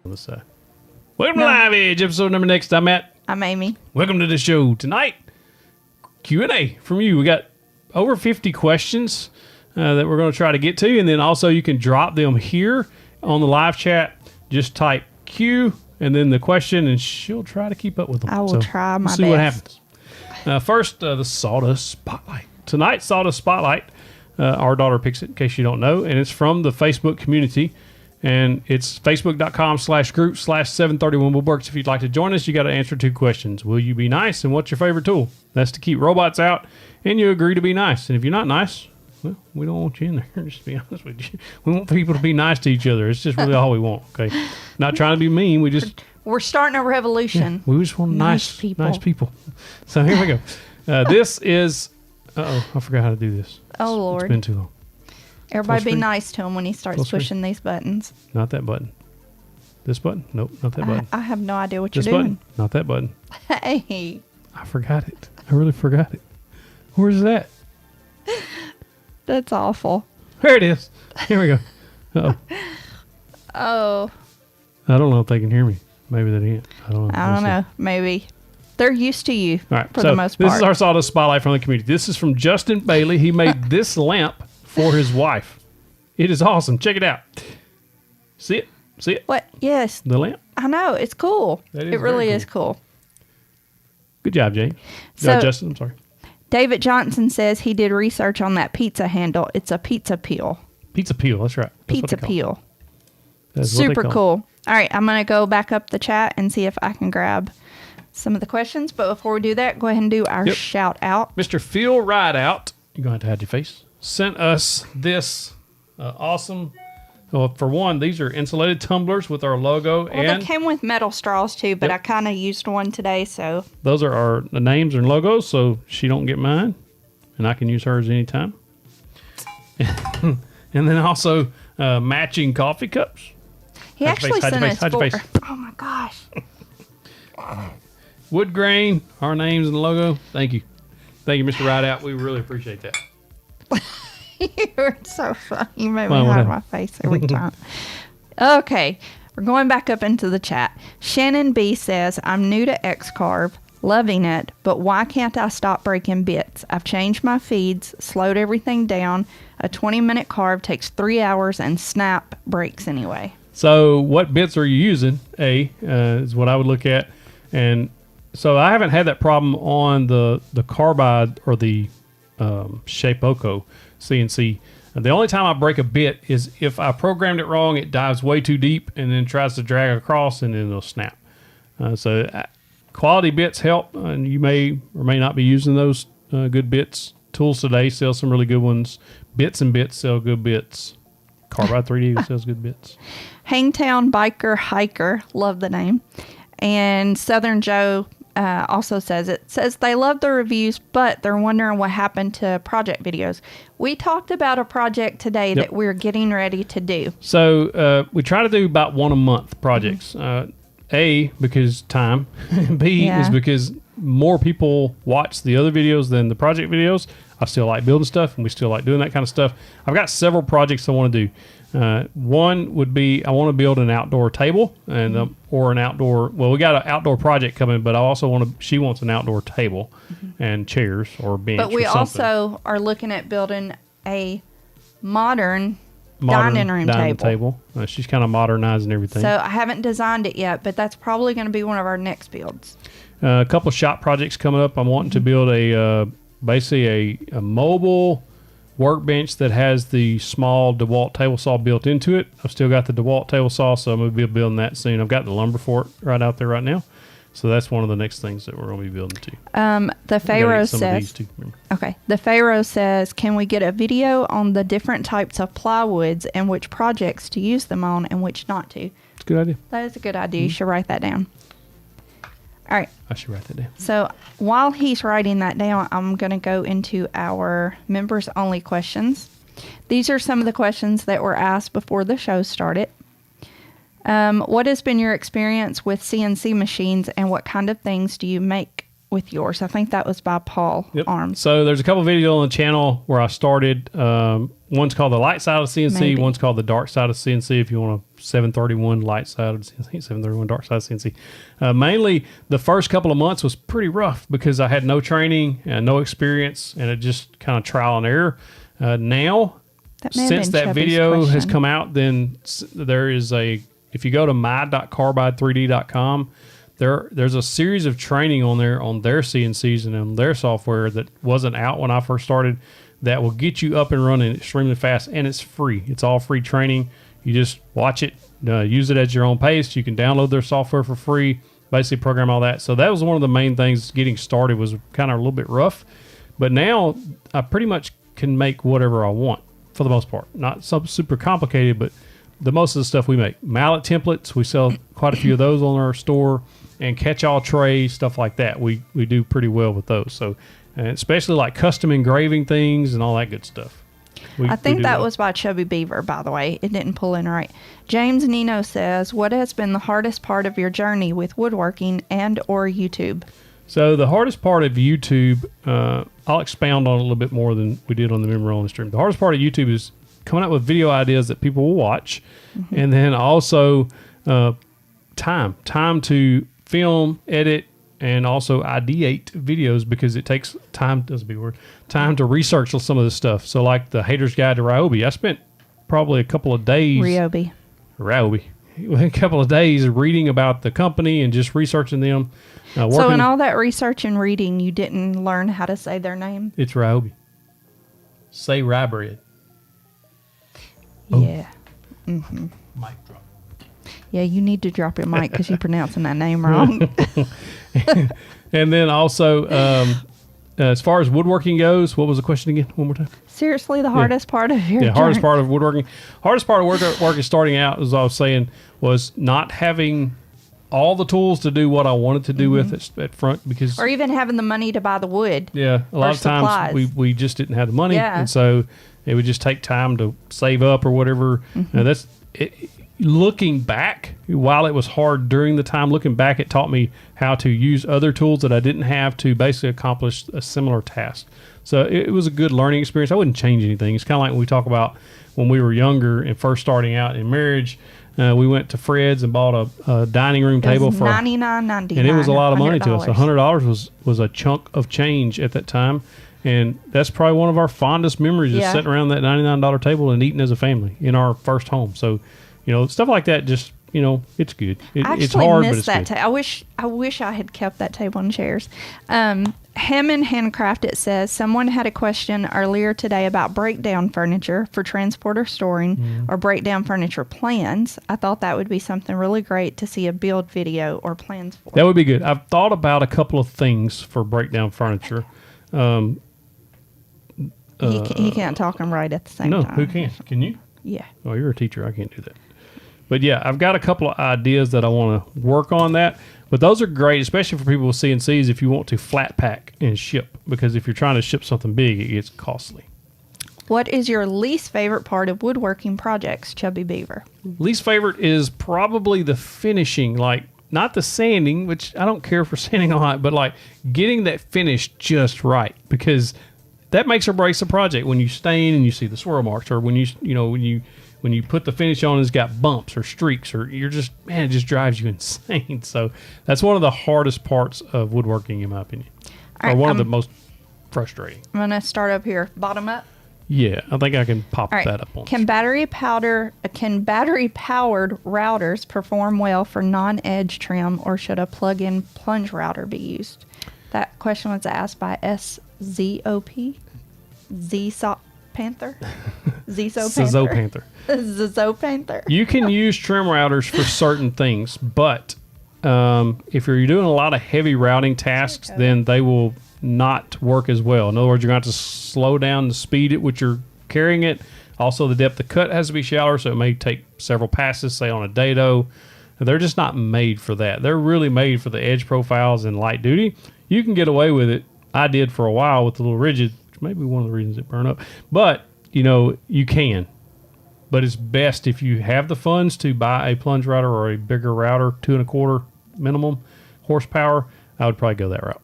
Welcome to Live Edge, episode number next. I'm Matt. I'm Amy. Welcome to the show. Tonight, Q&A from you. We got over 50 questions that we're going to try to get to, and then also you can drop them here on the live chat. Just type Q and then the question, and she'll try to keep up with them. I will try my best. See what happens. First, the Sawdust Spotlight. Tonight's Sawdust Spotlight, our daughter picks it, in case you don't know, and it's from the Facebook community. And it's facebook.com/group/731woodworks. If you'd like to join us, you got to answer 2 questions. Will you be nice? And what's your favorite tool? That's to keep robots out, and you agree to be nice. And if you're not nice, well, we don't want you in there. Just to be honest with you. We want people to be nice to each other. It's just really all we want, okay? Not trying to be mean. We're starting a revolution. Yeah, we just want nice people. So here we go. This is... Uh-oh, I forgot how to do this. Oh, Lord. It's been too long. Everybody be nice to him when he starts pushing these buttons. Not that button. This button? Nope, not that button. I have no idea what you're doing. Button? Not that button. Hey. I forgot it. I really forgot it. Where's that? That's awful. There it is. Here we go. Uh-oh. Oh. I don't know if they can hear me. Maybe they can't. I don't know. Maybe. They're used to you for the most part. This is our Sawdust Spotlight from the community. This is from Justin Bailey. He made this lamp for his wife. It is awesome. Check it out. See it? See it? What? Yes. The lamp? I know. It's cool. It really is cool. Good job, Jay. Justin, I'm sorry. David Johnson says he did research on that pizza handle. It's a pizza peel. Pizza peel. That's right. Pizza peel. Super cool. All right. I'm going to go back up the chat and see if I can grab some of the questions. But before we do that, go ahead and do our shout out. Mr. Phil Rideout. You're going to have to hide your face. Sent us this awesome, well, for one, these are insulated tumblers with our logo. Well, and they came with metal straws too, but I kind of used one today, so. Those are the names and logos, so she don't get mine, and I can use hers anytime. And then also matching coffee cups. He actually sent us 4. Oh my gosh. Wood grain, our names and the logo. Thank you. Thank you, Mr. Rideout. We really appreciate that. You're so funny. You made me hide my face every time. Okay, we're going back up into the chat. Shannon B says, I'm new to X-Carve, loving it, but why can't I stop breaking bits? I've changed my feeds, slowed everything down. A 20-minute carve takes 3 hours, and snap breaks anyway. So what bits are you using, is what I would look at. And so I haven't had that problem on the Carbide or the Shapeoko CNC. The only time I break a bit is if I programmed it wrong, it dives way too deep and then tries to drag across and then it'll snap. Quality bits help, and you may or may not be using those good bits. Tools Today sell some really good ones. Bits and Bits sell good bits. Carbide 3D sells good bits. Hangtown Biker Hiker, love the name. And Southern Joe also says they love the reviews, but they're wondering what happened to project videos. We talked about a project today that we're getting ready to do. So we try to do about 1 a month projects. A, because time. B, is because more people watch the other videos than the project videos. I still like building stuff, and we still like doing that kind of stuff. I've got several projects I want to do. One would be I want to build an outdoor table and or an outdoor. Well, we got an outdoor project coming, but I also she wants an outdoor table and chairs or bench. But we also are looking at building a modern dining room table. She's kind of modernizing everything. So I haven't designed it yet, but that's probably going to be one of our next builds. A couple of shop projects coming up. I'm wanting to build basically a mobile workbench that has the small DeWalt table saw built into it. I've still got the DeWalt table saw, so I'm going to be building that soon. I've got the lumber for it right out there right now. So that's one of the next things that we're going to be building too. The Pharaoh says, the Pharaoh says, can we get a video on the different types of plywoods and which projects to use them on and which not to? It's a good idea. That is a good idea. You should write that down. All right. I should write that down. So while he's writing that down, I'm going to go into our members only questions. These are some of the questions that were asked before the show started. What has been your experience with CNC machines, and what kind of things do you make with yours. I think that was by Paul Arms. So there's a couple of videos on the channel where I started. One's called the light side of CNC. Maybe. One's called the dark side of CNC. If you want a 731 light side of CNC, 731 dark side of CNC. Mainly the first couple of months was pretty rough because I had no training and no experience, and it just kind of trial and error. Now, since that video has come out, then there is if you go to my.carbide3d.com, there's a series of training on there on their CNCs and on their software that wasn't out when I first started that will get you up and running extremely fast, and it's free. It's all free training. You just watch it, use it at your own pace. You can download their software for free, basically program all that. So that was one of the main things getting started, was kind of a little bit rough. But now I pretty much can make whatever I want for the most part. Not something super complicated, but the most of the stuff we make. Mallet templates, we sell quite a few of those on our store, and catch-all trays, stuff like that. We do pretty well with those. So, and especially like custom engraving things and all that good stuff. I think that was by Chubby Beaver, by the way. It didn't pull in right. James Nino says, what has been the hardest part of your journey with woodworking and or YouTube? So the hardest part of YouTube, I'll expound on it a little bit more than we did on the Memory Rolling Stream. The hardest part of YouTube is coming up with video ideas that people will watch, and then also time to film, edit, and also ideate videos, because it takes time, doesn't be a word, time to research some of this stuff. So like the Hater's Guide to Ryobi, I spent probably a couple of days. Ryobi. A couple of days reading about the company and just researching them. So in all that research and reading, you didn't learn how to say their name? It's Ryobi. Say rye bread. Yeah. Mm-hmm. Mic drop. Yeah, you need to drop your mic because you're pronouncing that name wrong. And then also, as far as woodworking goes, what was the question again? One more time. Seriously, the hardest part of your journey. Hardest part of woodworking. Hardest part of woodworking starting out, as I was saying, was not having all the tools to do what I wanted to do with it at front, because or even having the money to buy the wood. Yeah, a lot of times we just didn't have the money, and so it would just take time to save up or whatever. Now that's it. Looking back, while it was hard during the time, looking back, it taught me how to use other tools that I didn't have to basically accomplish a similar task. So it was a good learning experience. I wouldn't change anything. It's kind of like when we talk about when we were younger and first starting out in marriage. We went to Fred's and bought a dining room table for $99.99, and it was a lot of money to us. $100 was a chunk of change at that time, and that's probably one of our fondest memories is sitting around that $99 table and eating as a family in our first home. So, stuff like that, just it's good. It's hard, but it's good. I wish I had kept that table and chairs. Hem and Handcraft, it says, someone had a question earlier today about breakdown furniture for transport or storing or breakdown furniture plans. I thought that would be something really great to see a build video or plans for. That would be good. I've thought about a couple of things for breakdown furniture. He can't talk them right at the same time. No, who can? Can you? Yeah. Oh, you're a teacher. I can't do that. But yeah, I've got a couple of ideas that I want to work on that. But those are great, especially for people with CNCs if you want to flat pack and ship. Because if you're trying to ship something big, it gets costly. What is your least favorite part of woodworking projects, Chubby Beaver? Least favorite is probably the finishing, like not the sanding, which I don't care for sanding a lot, but like getting that finish just right, because that makes or breaks a project. When you stain and you see the swirl marks, or when when you put the finish on, it's got bumps or streaks, or it just drives you insane. So that's one of the hardest parts of woodworking, in my opinion, or one of the most frustrating. I'm gonna start up here, bottom up. Yeah, I think I can pop that up on. Can battery powered routers perform well for non-edge trim, or should a plug-in plunge router be used? That question was asked by SZOP, Panther. Zzo Panther. You can use trim routers for certain things, but if you're doing a lot of heavy routing tasks, then they will not work as well. In other words, you're going to have to slow down the speed at which you're carrying it. Also, the depth of cut has to be shallower, so it may take several passes, say on a dado. They're just not made for that. They're really made for the edge profiles and light duty. You can get away with it. I did for a while with the little rigid, which may be one of the reasons it burned up. But, you can. But it's best if you have the funds to buy a plunge router or a bigger router, 2.25 minimum horsepower. I would probably go that route.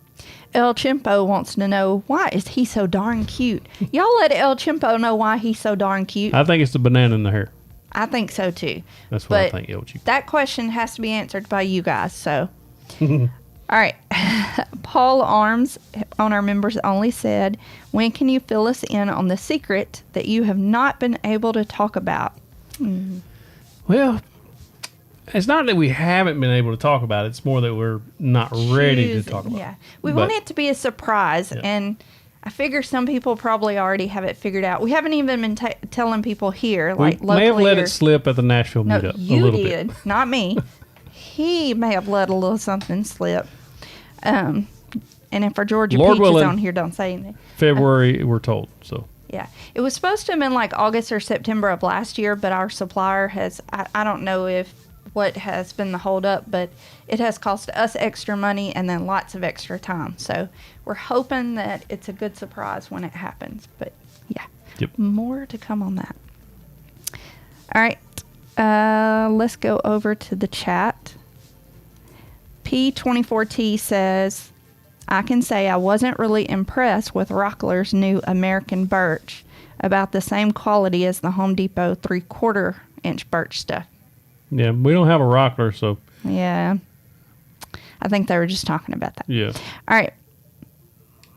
El Chimpo wants to know, why is he so darn cute? Y'all let El Chimpo know why he's so darn cute. I think it's the banana in the hair. I think so too. That's what I think, El Chimpo. That question has to be answered by you guys. So, all right. Paul Arms on our members only said, when can you fill us in on the secret that you have not been able to talk about? Well, it's not that we haven't been able to talk about it. It's more that we're not ready to talk about it. Yeah. We want it to be a surprise. Yeah. And I figure some people probably already have it figured out. We haven't even been telling people here, like locally. We may have let it slip at the Nashville meetup. You did, not me. He may have let a little something slip. And if our Georgia Peach is on here, don't say anything. February, we're told. So yeah, it was supposed to have been like August or September of last year, but our supplier has, I don't know what has been the holdup, but it has cost us extra money and then lots of extra time. So we're hoping that it's a good surprise when it happens. But yeah, More to come on that. All right, let's go over to the chat. P24T says, I can say I wasn't really impressed with Rockler's new American birch, about the same quality as the Home Depot 3/4 inch birch stuff. Yeah, we don't have a Rockler, so. Yeah. I think they were just talking about that. Yeah. All right.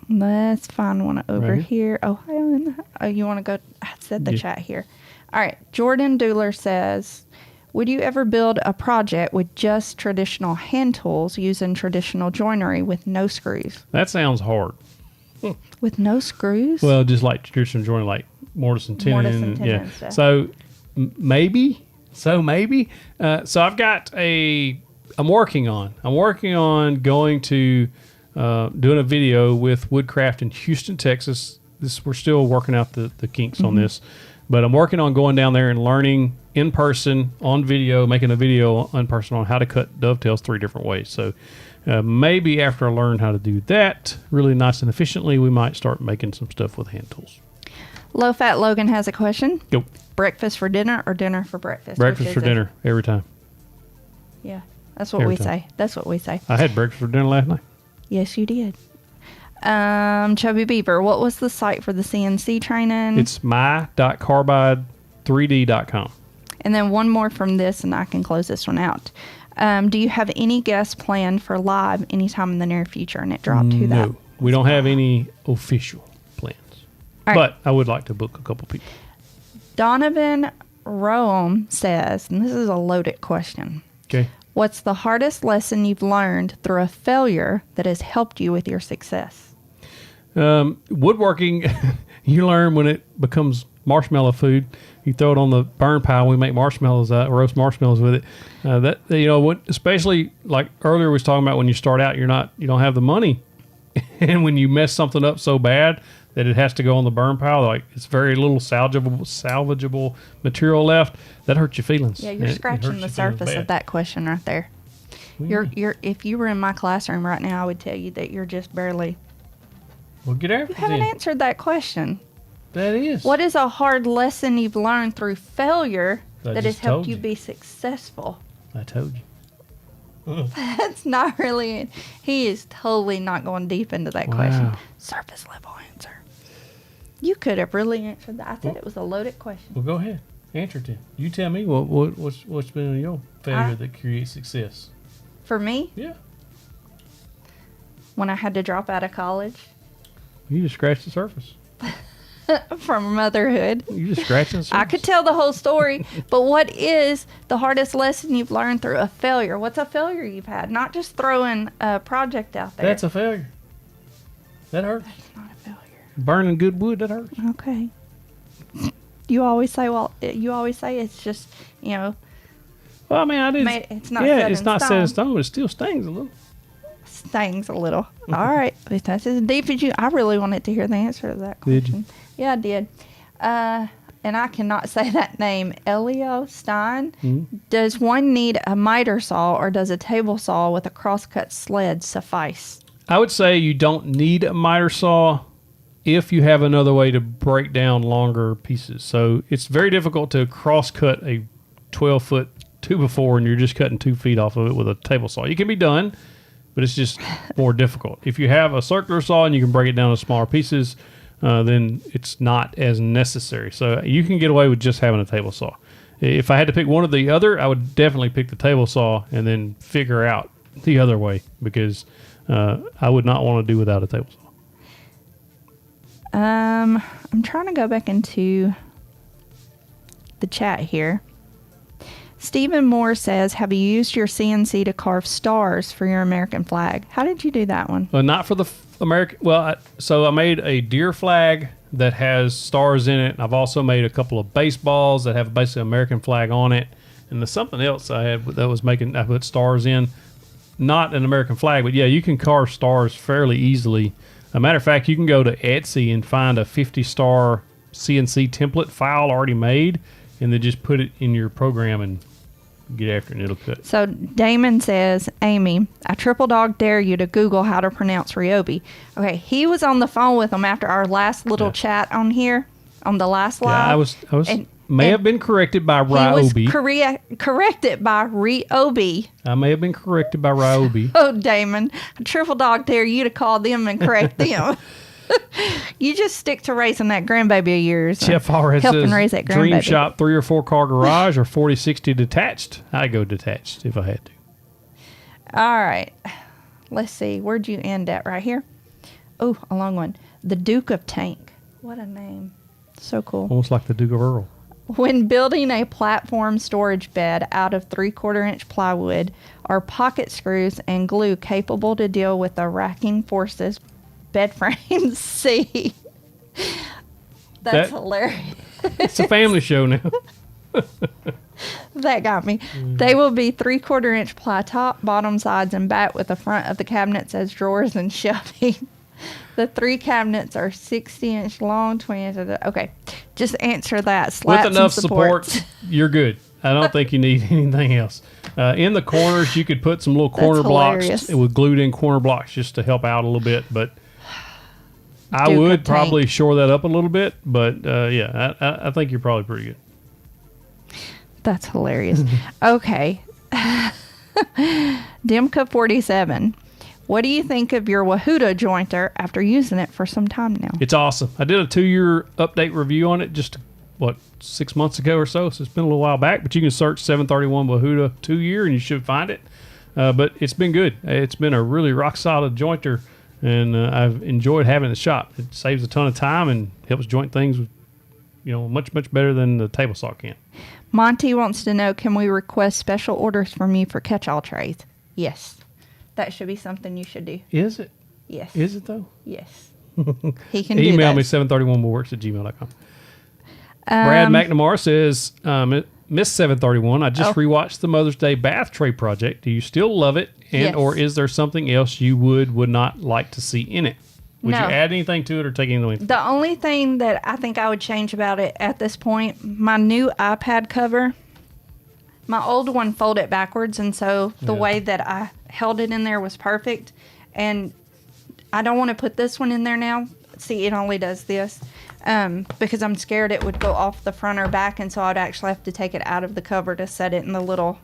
Let's find one over here. Ohio. Oh, you want to go? I said the chat here. All right. Jordan Dooler says, would you ever build a project with just traditional hand tools using traditional joinery with no screws? That sounds hard. With no screws? Well, just like traditional joinery, like mortise and tenon. Yeah. Stuff. So maybe. So I've got I'm working on going to doing a video with Woodcraft in Houston, Texas. We're still working out the kinks on this, but I'm working on going down there and learning in person on video, making a video in person on how to cut dovetails 3 different ways. So maybe after I learn how to do that really nice and efficiently, we might start making some stuff with hand tools. Low Fat Logan has a question. Go. Breakfast for dinner or dinner for breakfast? Breakfast for dinner every time. Yeah, that's what we say. That's what we say. I had breakfast for dinner last night. Yes, you did. Chubby Beaver, what was the site for the CNC training? It's my.carbide3d.com. And then one more from this, and I can close this one out. Do you have any guests planned for live anytime in the near future? And it dropped to that. No, we don't have any official plans. Right. But I would like to book a couple people. Donovan Rome says, and this is a loaded question. Okay. What's the hardest lesson you've learned through a failure that has helped you with your success? Woodworking, you learn when it becomes marshmallow food. You throw it on the burn pile. We make marshmallows, roast marshmallows with it. Especially like earlier we was talking about when you start out, you don't have the money, and when you mess something up so bad that it has to go on the burn pile, like it's very little salvageable material left, that hurts your feelings. Yeah, you're scratching the surface of that question right there. Well, you're if you were in my classroom right now, I would tell you that you're just barely. Well, get everything. You haven't answered that question. That is. What is a hard lesson you've learned through failure that has helped you be successful? I told you. That's not really it. He is totally not going deep into that question. Surface level answer. You could have really answered that. I said it was a loaded question. Well, go ahead. Answer it. You tell me what's been your failure that creates success. For me? Yeah. When I had to drop out of college. You just scratched the surface. From motherhood. You just scratched the surface. I could tell the whole story, but what is the hardest lesson you've learned through a failure? What's a failure you've had? Not just throwing a project out there. That's a failure. That hurts. That's not a failure. Burning good wood, that hurts. Okay. You always say it's just, Well, I mean, I did. It's not set in stone. Not set in stone. It still stings a little. Stings a little. All right. If that's as deep as you, I really wanted to hear the answer to that question. Did you? Yeah, I did. And I cannot say that name. Elio Stein. Mm-hmm. Does one need a miter saw or does a table saw with a crosscut sled suffice? I would say you don't need a miter saw if you have another way to break down longer pieces. So it's very difficult to cross-cut a 12-foot 2x4 and you're just cutting 2 feet off of it with a table saw. It can be done. but it's just more difficult. If you have a circular saw and you can break it down to smaller pieces, then it's not as necessary. So you can get away with just having a table saw. If I had to pick one or the other, I would definitely pick the table saw and then figure out the other way, because I would not want to do without a table saw. I'm trying to go back into the chat here. Stephen Moore says, have you used your CNC to carve stars for your American flag? How did you do that one? Well, not for the American. Well, so I made a deer flag that has stars in it. I've also made a couple of baseballs that have basically American flag on it. And there's something else I had that was making, I put stars in. Not an American flag, but yeah, you can carve stars fairly easily. As a matter of fact, you can go to Etsy and find a 50-star CNC template file already made, and then just put it in your program and get after it and it'll cut. So Damon says, Amy, I triple dog dare you to Google how to pronounce Ryobi. Okay, he was on the phone with him after our last little chat on here, on the last live. Yeah, I was may have been corrected by Ryobi. He was corrected by Ryobi. I may have been corrected by Ryobi. Oh, Damon, I triple dog dare you to call them and correct them. You just stick to raising that grandbaby of yours. Jeff Harris helping says, raise that grandbaby. Dream shop, 3 or 4 car garage, or 40-60 detached. I go detached if I had to. All right. Let's see. Where'd you end at? Right here? Oh, a long one. The Duke of Tank. What a name. So cool. Almost like the Duke of Earl. When building a platform storage bed out of 3/4-inch plywood, are pocket screws and glue capable to deal with the racking forces bed frames see? That's hilarious. It's a family show now. That got me. They will be 3/4-inch ply top, bottom, sides, and back, with the front of the cabinets as drawers and shelving. The 3 cabinets are 60-inch long, 20-inch. Okay, just answer that. Slats with enough and support, you're good. I don't think you need anything else. In the corners, you could put some little corner blocks with glued-in corner blocks just to help out a little bit. But I would probably shore that up a little bit. But yeah, I think you're probably pretty good. That's hilarious. Okay. Dimka47. What do you think of your Wahuda jointer after using it for some time now? It's awesome. I did a 2-year update review on it just, 6 months ago or so. So it's been a little while back. But you can search 731 Wahuda 2-year and you should find it. But it's been good. It's been a really rock solid jointer. And I've enjoyed having it in the shop. It saves a ton of time and helps joint things, much, much better than the table saw can. Monty wants to know, can we request special orders from you for catch-all trays? Yes. That should be something you should do. Is it? Yes. Is it, though? Yes. He can do that. Email me 731woodworks@gmail.com. Brad McNamara says, Miss 731, I just rewatched the Mother's Day bath tray project. Do you still love it? And or is there something else you would not like to see in it? Would you add anything to it or take anything away? The only thing that I think I would change about it at this point, my new iPad cover, my old one folded backwards, and so the way that I held it in there was perfect. And I don't want to put this one in there now. See, it only does this because I'm scared it would go off the front or back, and so I'd actually have to take it out of the cover to set it in the little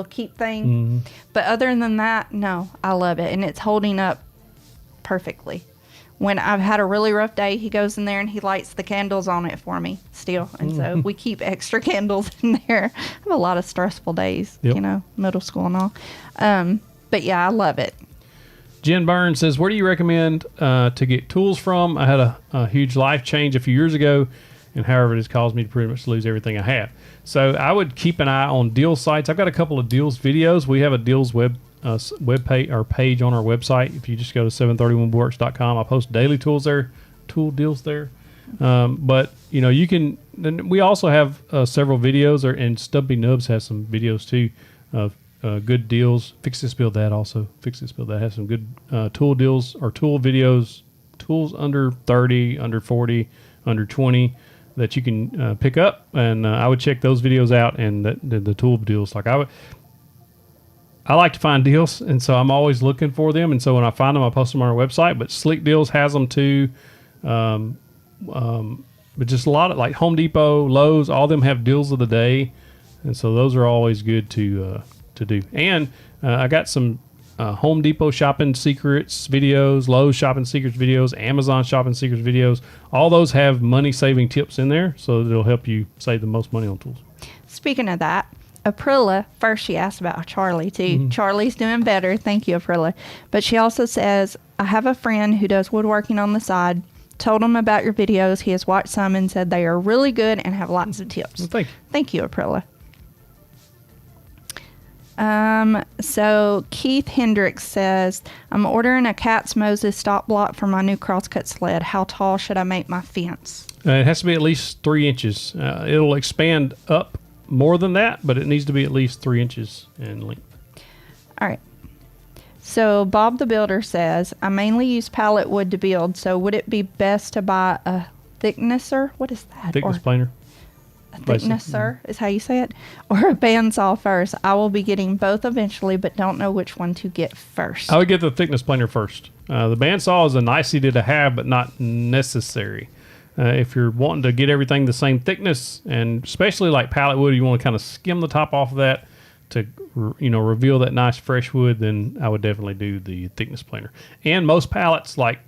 keep thing. Mm-hmm. But other than that, no, I love it, and it's holding up perfectly. When I've had a really rough day, he goes in there and he lights the candles on it for me still. And so we keep extra candles in there. I have a lot of stressful days, middle school and all. But yeah, I love it. Jen Burns says, where do you recommend to get tools from? I had a huge life change a few years ago, and however it has caused me to pretty much lose everything I have. So I would keep an eye on deal sites. I've got a couple of deals videos. We have a deals web page on our website. If you just go to 731woodworks.com, I post daily tool deals there. But you can. Then we also have several videos, and Stumpy Nubs has some videos too of good deals. Fix This Build That also. Fix This Build That has some good tool deals or tool videos. Tools under 30, under 40, under 20 that you can pick up, and I would check those videos out and the tool deals. I like to find deals, and so I'm always looking for them. And so when I find them, I post them on our website. But Slick Deals has them too. But just a lot of like Home Depot, Lowe's, all of them have deals of the day, and so those are always good to do. And I got some Home Depot shopping secrets videos, Lowe's shopping secrets videos, Amazon shopping secrets videos. All those have money saving tips in there, so it'll help you save the most money on tools. Speaking of that, Aprilla, first she asked about Charlie too. Mm-hmm. Charlie's doing better. Thank you, Aprilla. But she also says, I have a friend who does woodworking on the side. Told him about your videos. He has watched some and said they are really good and have lots of tips. Well, thank you. Thank you, Aprilla. So Keith Hendricks says, I'm ordering a Katz Moses stop block for my new crosscut sled. How tall should I make my fence? It has to be at least 3 inches. It'll expand up more than that, but it needs to be at least 3 inches in length. All right. So Bob the Builder says, I mainly use pallet wood to build, so would it be best to buy a thicknesser? What is that? Thickness planer. A thicknesser is how you say it? Or a bandsaw first? I will be getting both eventually, but don't know which one to get first. I would get the thickness planer first. The bandsaw is a nicety to have, but not necessary. If you're wanting to get everything the same thickness, and especially like pallet wood, you want to kind of skim the top off of that to reveal that nice fresh wood, then I would definitely do the thickness planer. And most pallets, like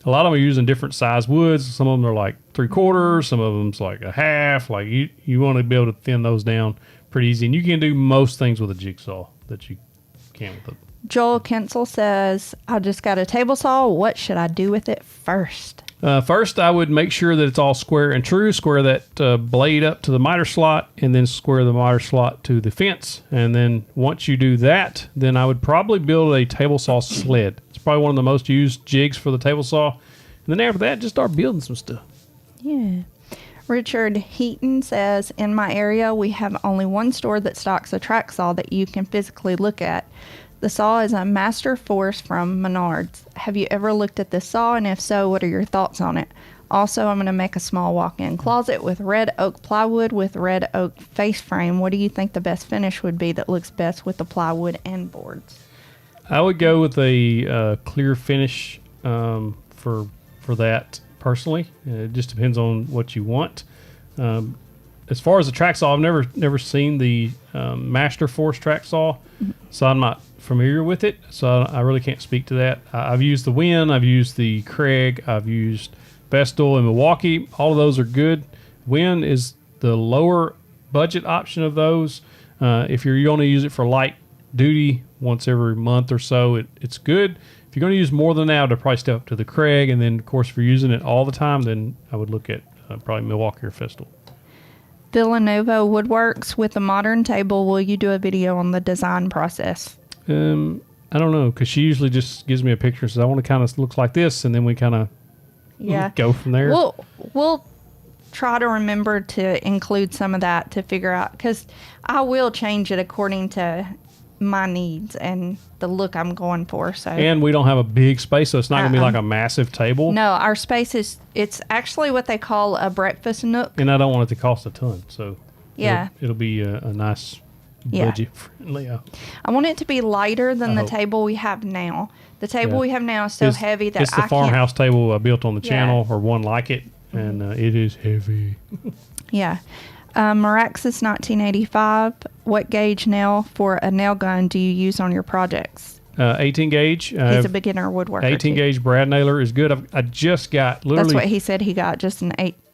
a lot of them are using different size woods. Some of them are like 3/4, some of them's like a half. Like you want to be able to thin those down pretty easy, and you can do most things with a jigsaw that you can with it. Joel Kensel says, I just got a table saw. What should I do with it first? First, I would make sure that it's all square and true. Square that blade up to the miter slot, and then square the miter slot to the fence. And then once you do that, then I would probably build a table saw sled. It's probably one of the most used jigs for the table saw. And then after that, just start building some stuff. Yeah. Richard Heaton says, in my area, we have only one store that stocks a track saw that you can physically look at. The saw is a Master Force from Menards. Have you ever looked at this saw? And if so, what are your thoughts on it? Also, I'm going to make a small walk-in closet with red oak plywood with red oak face frame. What do you think the best finish would be that looks best with the plywood and boards? I would go with a clear finish for that personally. It just depends on what you want. As far as the track saw, I've never seen the Master Force track saw, so I'm not familiar with it. So I really can't speak to that. I've used the Win, I've used the Craig, I've used Vestal and Milwaukee. All of those are good. Win is the lower budget option of those. If you're going to use it for light duty once every month or so, it's good. If you're going to use more than that, I'd probably step up to the Craig. And then, of course, if you're using it all the time, then I would look at probably Milwaukee or Vestal. Villanova Woodworks with a modern table. Will you do a video on the design process? I don't know, because she usually just gives me a picture and says, I want to kind of look like this, and then we kind of go from there. We'll try to remember to include some of that to figure out, because I will change it according to my needs and the look I'm going for. So, and we don't have a big space, so it's not going to be like a massive table. No, our space it's actually what they call a breakfast nook. And I don't want it to cost a ton, so yeah, it'll be a nice budget friendly. I want it to be lighter than the table we have now. The table we have now is so heavy that it's the farmhouse table I built on the channel, or one like it, and it is heavy. Yeah. Maraxis 1985. What gauge nail for a nail gun do you use on your projects? 18 gauge. He's a beginner woodworker. 18 gauge brad nailer is good. I just got literally. That's what he said. He got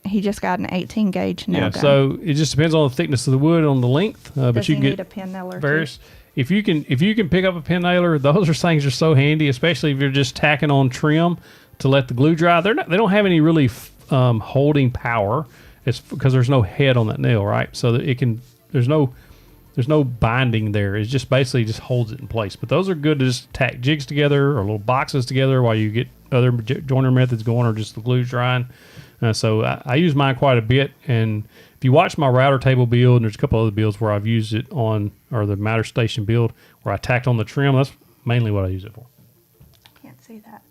He just got an 18 gauge nail gun. So it just depends on the thickness of the wood, on the length. But you can get a pin nailer various. If you can pick up a pin nailer, those things are so handy, especially if you're just tacking on trim to let the glue dry. They don't have any really holding power. It's because there's no head on that nail, right? So that there's no binding there. It just basically just holds it in place. But those are good to just tack jigs together or little boxes together while you get other joiner methods going, or just the glue drying. So I use mine quite a bit. And if you watch my router table build, and there's a couple other builds where I've used it on, or the matter station build where I tacked on the trim, that's mainly what I use it for. Can't see that.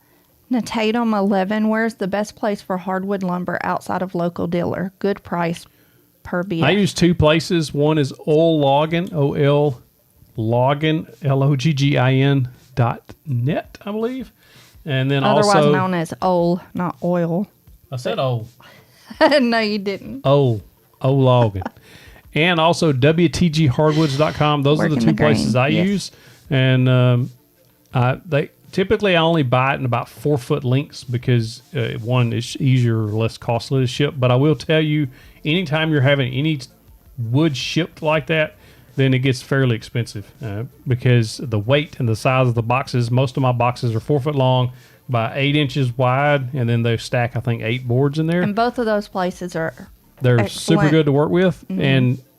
Natatum 11, where's the best place for hardwood lumber outside of local dealer? Good price per BF. I use two places. One is Loggin, Loggin, LOGGIN.net, I believe. And then otherwise known as OL, not oil. I said OL. No, you didn't. Loggin. And also WTGHardwoods.com. Those are the two places I use. And They typically I only buy it in about 4 foot lengths because one, it's easier or less costly to ship. But I will tell you, anytime you're having any wood shipped like that, then it gets fairly expensive because the weight and the size of the boxes. Most of my boxes are 4 foot long by 8 inches wide, and then they stack, I think, 8 boards in there. And both of those places are they're super good to work with,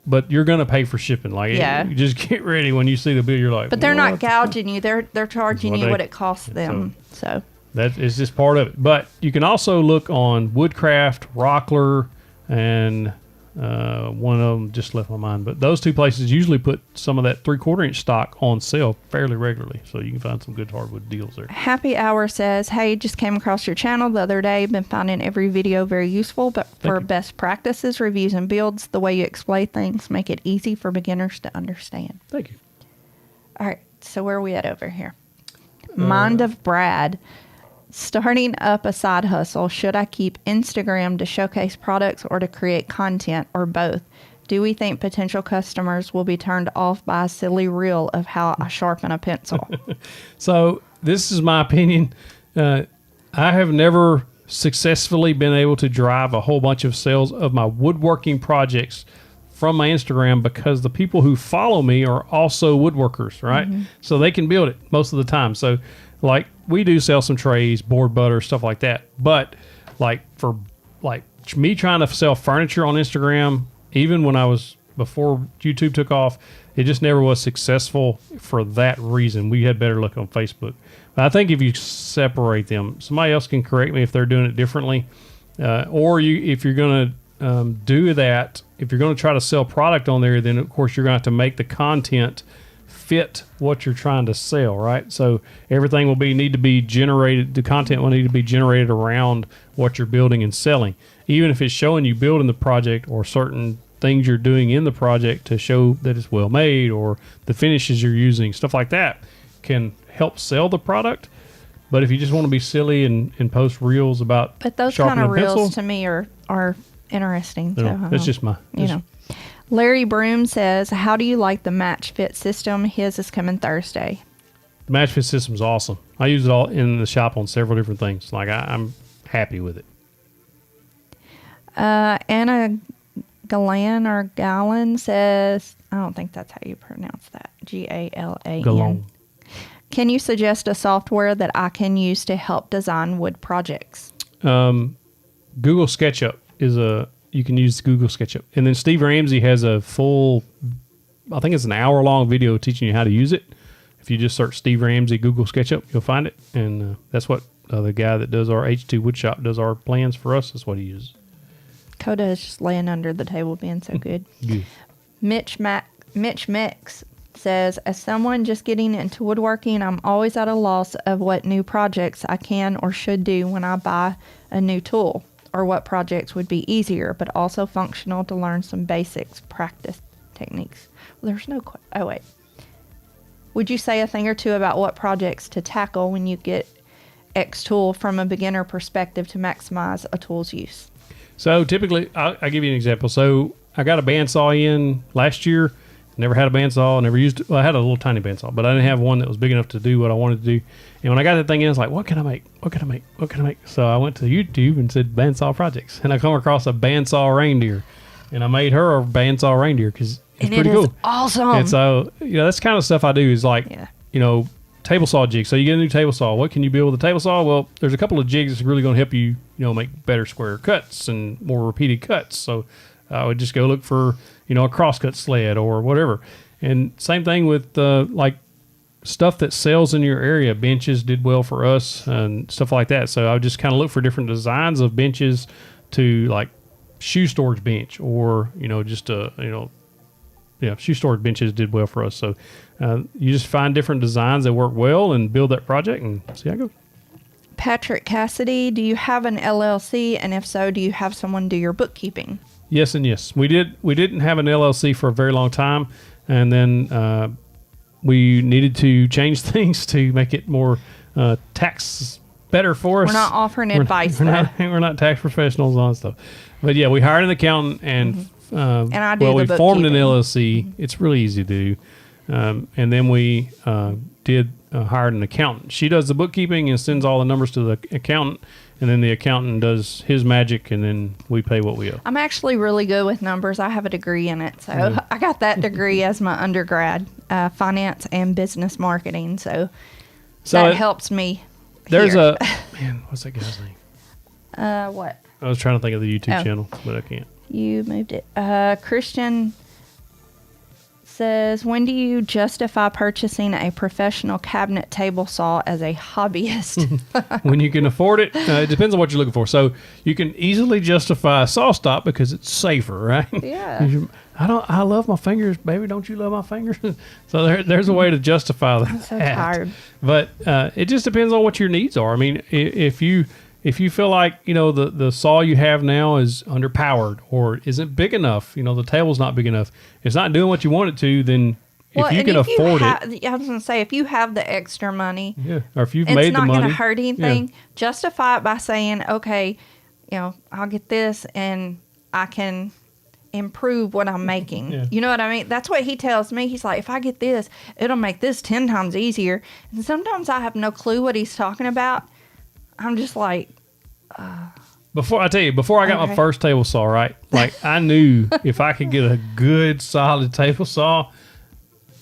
but you're going to pay for shipping. Like, you just get ready when you see the bill. You're like, but they're not gouging you. They're charging you what it costs them. So that is just part of it. But you can also look on Woodcraft, Rockler, and one of them just left my mind. But those 2 places usually put some of that 3/4 inch stock on sale fairly regularly, so you can find some good hardwood deals there. Happy Hour says, hey, just came across your channel the other day. Been finding every video very useful, but for best practices, reviews, and builds, the way you explain things make it easy for beginners to understand. Thank you. All right, so where are we at over here? Mind of Brad. Starting up a side hustle, should I keep Instagram to showcase products or to create content, or both? Do we think potential customers will be turned off by a silly reel of how I sharpen a pencil? So this is my opinion. I have never successfully been able to drive a whole bunch of sales of my woodworking projects from my Instagram because the people who follow me are also woodworkers, right? So they can build it most of the time. So like we do sell some trays, board butter, stuff like that. But like for like me trying to sell furniture on Instagram, even when I was before YouTube took off, it just never was successful for that reason. We had better luck on Facebook. But I think if you separate them, somebody else can correct me if they're doing it differently. Or if you're going to do that, if you're going to try to sell product on there, then of course you're going to have to make the content fit what you're trying to sell, right? So everything will need to be generated. The content will need to be generated around what you're building and selling, even if it's showing you building the project or certain things you're doing in the project to show that it's well made, or the finishes you're using, stuff like that can help sell the product. But if you just want to be silly and post reels about those kind of reels to me are interesting. So that's just my Larry Broom says, how do you like the match fit system? His is coming Thursday. The match fit system is awesome. I use it all in the shop on several different things. Like I'm happy with it. Anna Gallon says, I don't think that's how you pronounce that. Galan. Gallon. Can you suggest a software that I can use to help design wood projects? Google SketchUp you can use Google SketchUp. And then Steve Ramsey has a full, I think it's an hour-long video teaching you how to use it. If you just search Steve Ramsey Google SketchUp, you'll find it. And that's what the guy that does our H2 Woodshop does our plans for us. That's what he uses. Coda is just laying under the table being so good. Mitch Mix says, as someone just getting into woodworking, I'm always at a loss of what new projects I can or should do when I buy a new tool, or what projects would be easier but also functional to learn some basics, practice techniques. Well, there's no oh wait. Would you say a thing or two about what projects to tackle when you get X tool from a beginner perspective to maximize a tool's use? So typically, I'll give you an example. So I got a bandsaw in last year. Never had a bandsaw. Never used it. Well, I had a little tiny bandsaw, but I didn't have one that was big enough to do what I wanted to do. And when I got that thing in, I was like, what can I make? What can I make? What can I make? So I went to YouTube and said bandsaw projects. And I come across a bandsaw reindeer. And I made her a bandsaw reindeer because it's pretty cool. Awesome. And so, that's the kind of stuff I do is like, table saw jigs. So you get a new table saw. What can you build with a table saw? Well, there's a couple of jigs that's really going to help you, make better square cuts and more repeated cuts. So I would just go look for, a crosscut sled or whatever. And same thing with like stuff that sells in your area. Benches did well for us and stuff like that. So I would just kind of look for different designs of benches to like shoe storage bench or, just shoe storage benches did well for us. So you just find different designs that work well and build that project and see how it goes. Patrick Cassidy, do you have an LLC? And if so, do you have someone do your bookkeeping? Yes and yes. We didn't have an LLC for a very long time. And then we needed to change things to make it more tax better for us. We're not offering advice. We're not tax professionals on stuff. But yeah, we hired an accountant and I do we formed an LLC. It's really easy to do. And then we hired an accountant. She does the bookkeeping and sends all the numbers to the accountant, and then the accountant does his magic, and then we pay what we owe. I'm actually really good with numbers. I have a degree in it. So I got that degree as my undergrad, finance and business marketing. So that helps me. There's man, what's that guy's name? What? I was trying to think of the YouTube channel, but I can't. You moved it. Christian says, when do you justify purchasing a professional cabinet table saw as a hobbyist? When you can afford it. It depends on what you're looking for. So you can easily justify a saw stop because it's safer, right? Yeah. I love my fingers, baby. Don't you love my fingers? So there's a way to justify that. I'm so tired. But it just depends on what your needs are. I mean, if you feel like, the saw you have now is underpowered or isn't big enough, the table's not big enough, it's not doing what you want it to, then if you can afford it. I was going to say, if you have the extra money, or if you've made the money. It's not going to hurt anything. Yeah. Justify it by saying, okay, I'll get this and I can improve what I'm making. Yeah. You know what I mean? That's what he tells me. He's like, if I get this, it'll make this 10 times easier. And sometimes I have no clue what he's talking about. I'm just like, before I got my first table saw, right? Like I knew if I could get a good solid table saw,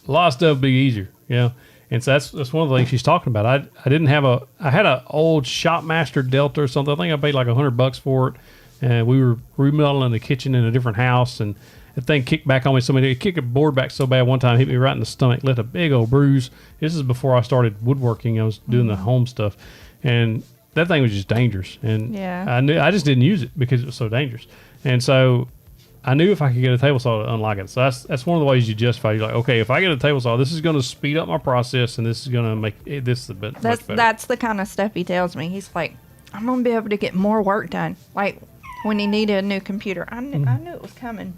a lot of stuff would be easier, And so that's one of the things she's talking about. I had an old Shopmaster Delta or something. I think I paid like $100 for it, and we were remodeling the kitchen in a different house, and the thing kicked back on me so many. It kicked a board back so bad one time, hit me right in the stomach, left a big old bruise. This is before I started woodworking. I was doing the home stuff, and that thing was just dangerous, and I just didn't use it because it was so dangerous. And so I knew if I could get a table saw to unlock it. So that's one of the ways you justify. You're like, okay, if I get a table saw, this is going to speed up my process, and this is going to make this a bit much better. That's the kind of stuff he tells me. He's like, I'm going to be able to get more work done. Like when he needed a new computer, I knew it was coming.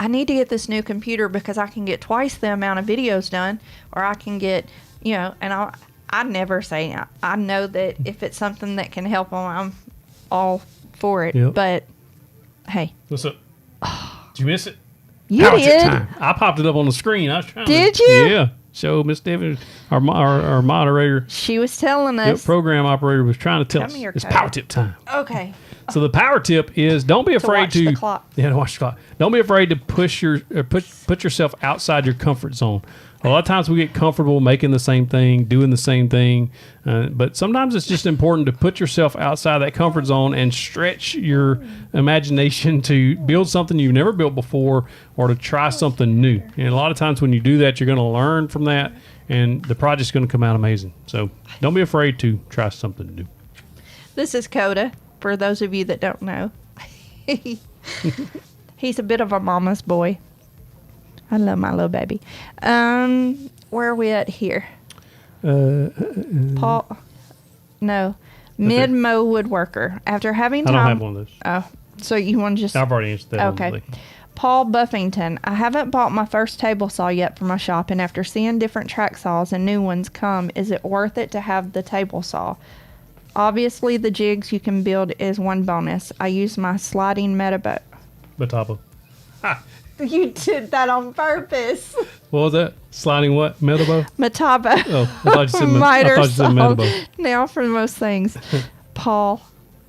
I need to get this new computer because I can get twice the amount of videos done, or I can get, and I never say, I know that if it's something that can help them, I'm all for it. Yep. But, hey. What's up? Did you miss it? You did. Time. I popped it up on the screen. I was trying Did you? Yeah. So Miss Devin, our moderator. She was telling us. Program operator was trying to tell us it's power tip time. Okay. So the power tip is don't be afraid to watch the clock. Yeah, to watch the clock. Don't be afraid to put yourself outside your comfort zone. A lot of times we get comfortable making the same thing, doing the same thing, but sometimes it's just important to put yourself outside that comfort zone and stretch your imagination to build something you've never built before or to try something new. And a lot of times when you do that, you're going to learn from that, and the project's going to come out amazing. So don't be afraid to try something new. This is Coda, for those of you that don't know. He's a bit of a mama's boy. I love my little baby. Where are we at here? Paul? No. Mid-Mo Woodworker. After having time... I don't have one of those. Oh, so you want to just... I've already answered that. Okay. Paul Buffington. I haven't bought my first table saw yet for my shop, and after seeing different track saws and new ones come, is it worth it to have the table saw? Obviously, the jigs you can build is one bonus. I use my sliding Metabo. Ha! You did that on purpose. What was that? Sliding what? Metabo? Metabo. Oh, I thought you said Metabo. Now for most things. Paul,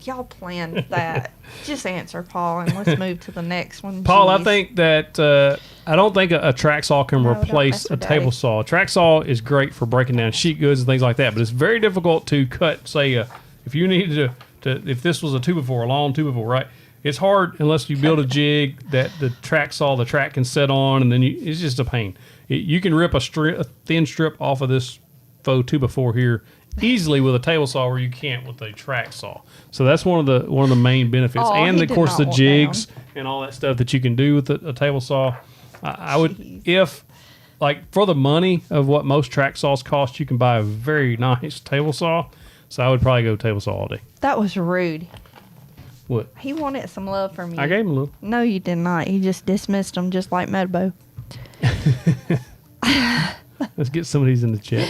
y'all planned that. Just answer, Paul, and let's move to the next one. Paul, jeez. I think that I don't think a track saw can replace a table saw. A track saw is great for breaking down sheet goods and things like that, but it's very difficult to cut, say, if you needed to if this was a 2x4, a long 2x4, right? It's hard unless you build a jig that the track can set on, and then it's just a pain. You can rip a thin strip off of this faux 2x4 here easily with a table saw, where you can't with a track saw. So that's one of the main benefits, and of course the jigs and all that stuff that you can do with a table saw. I would, if like for the money of what most track saws cost, you can buy a very nice table saw. So I would probably go table saw all day. That was rude. What? He wanted some love from you. I gave him a little. No, you did not. You just dismissed him just like Medbo. Let's get some of these in the chat.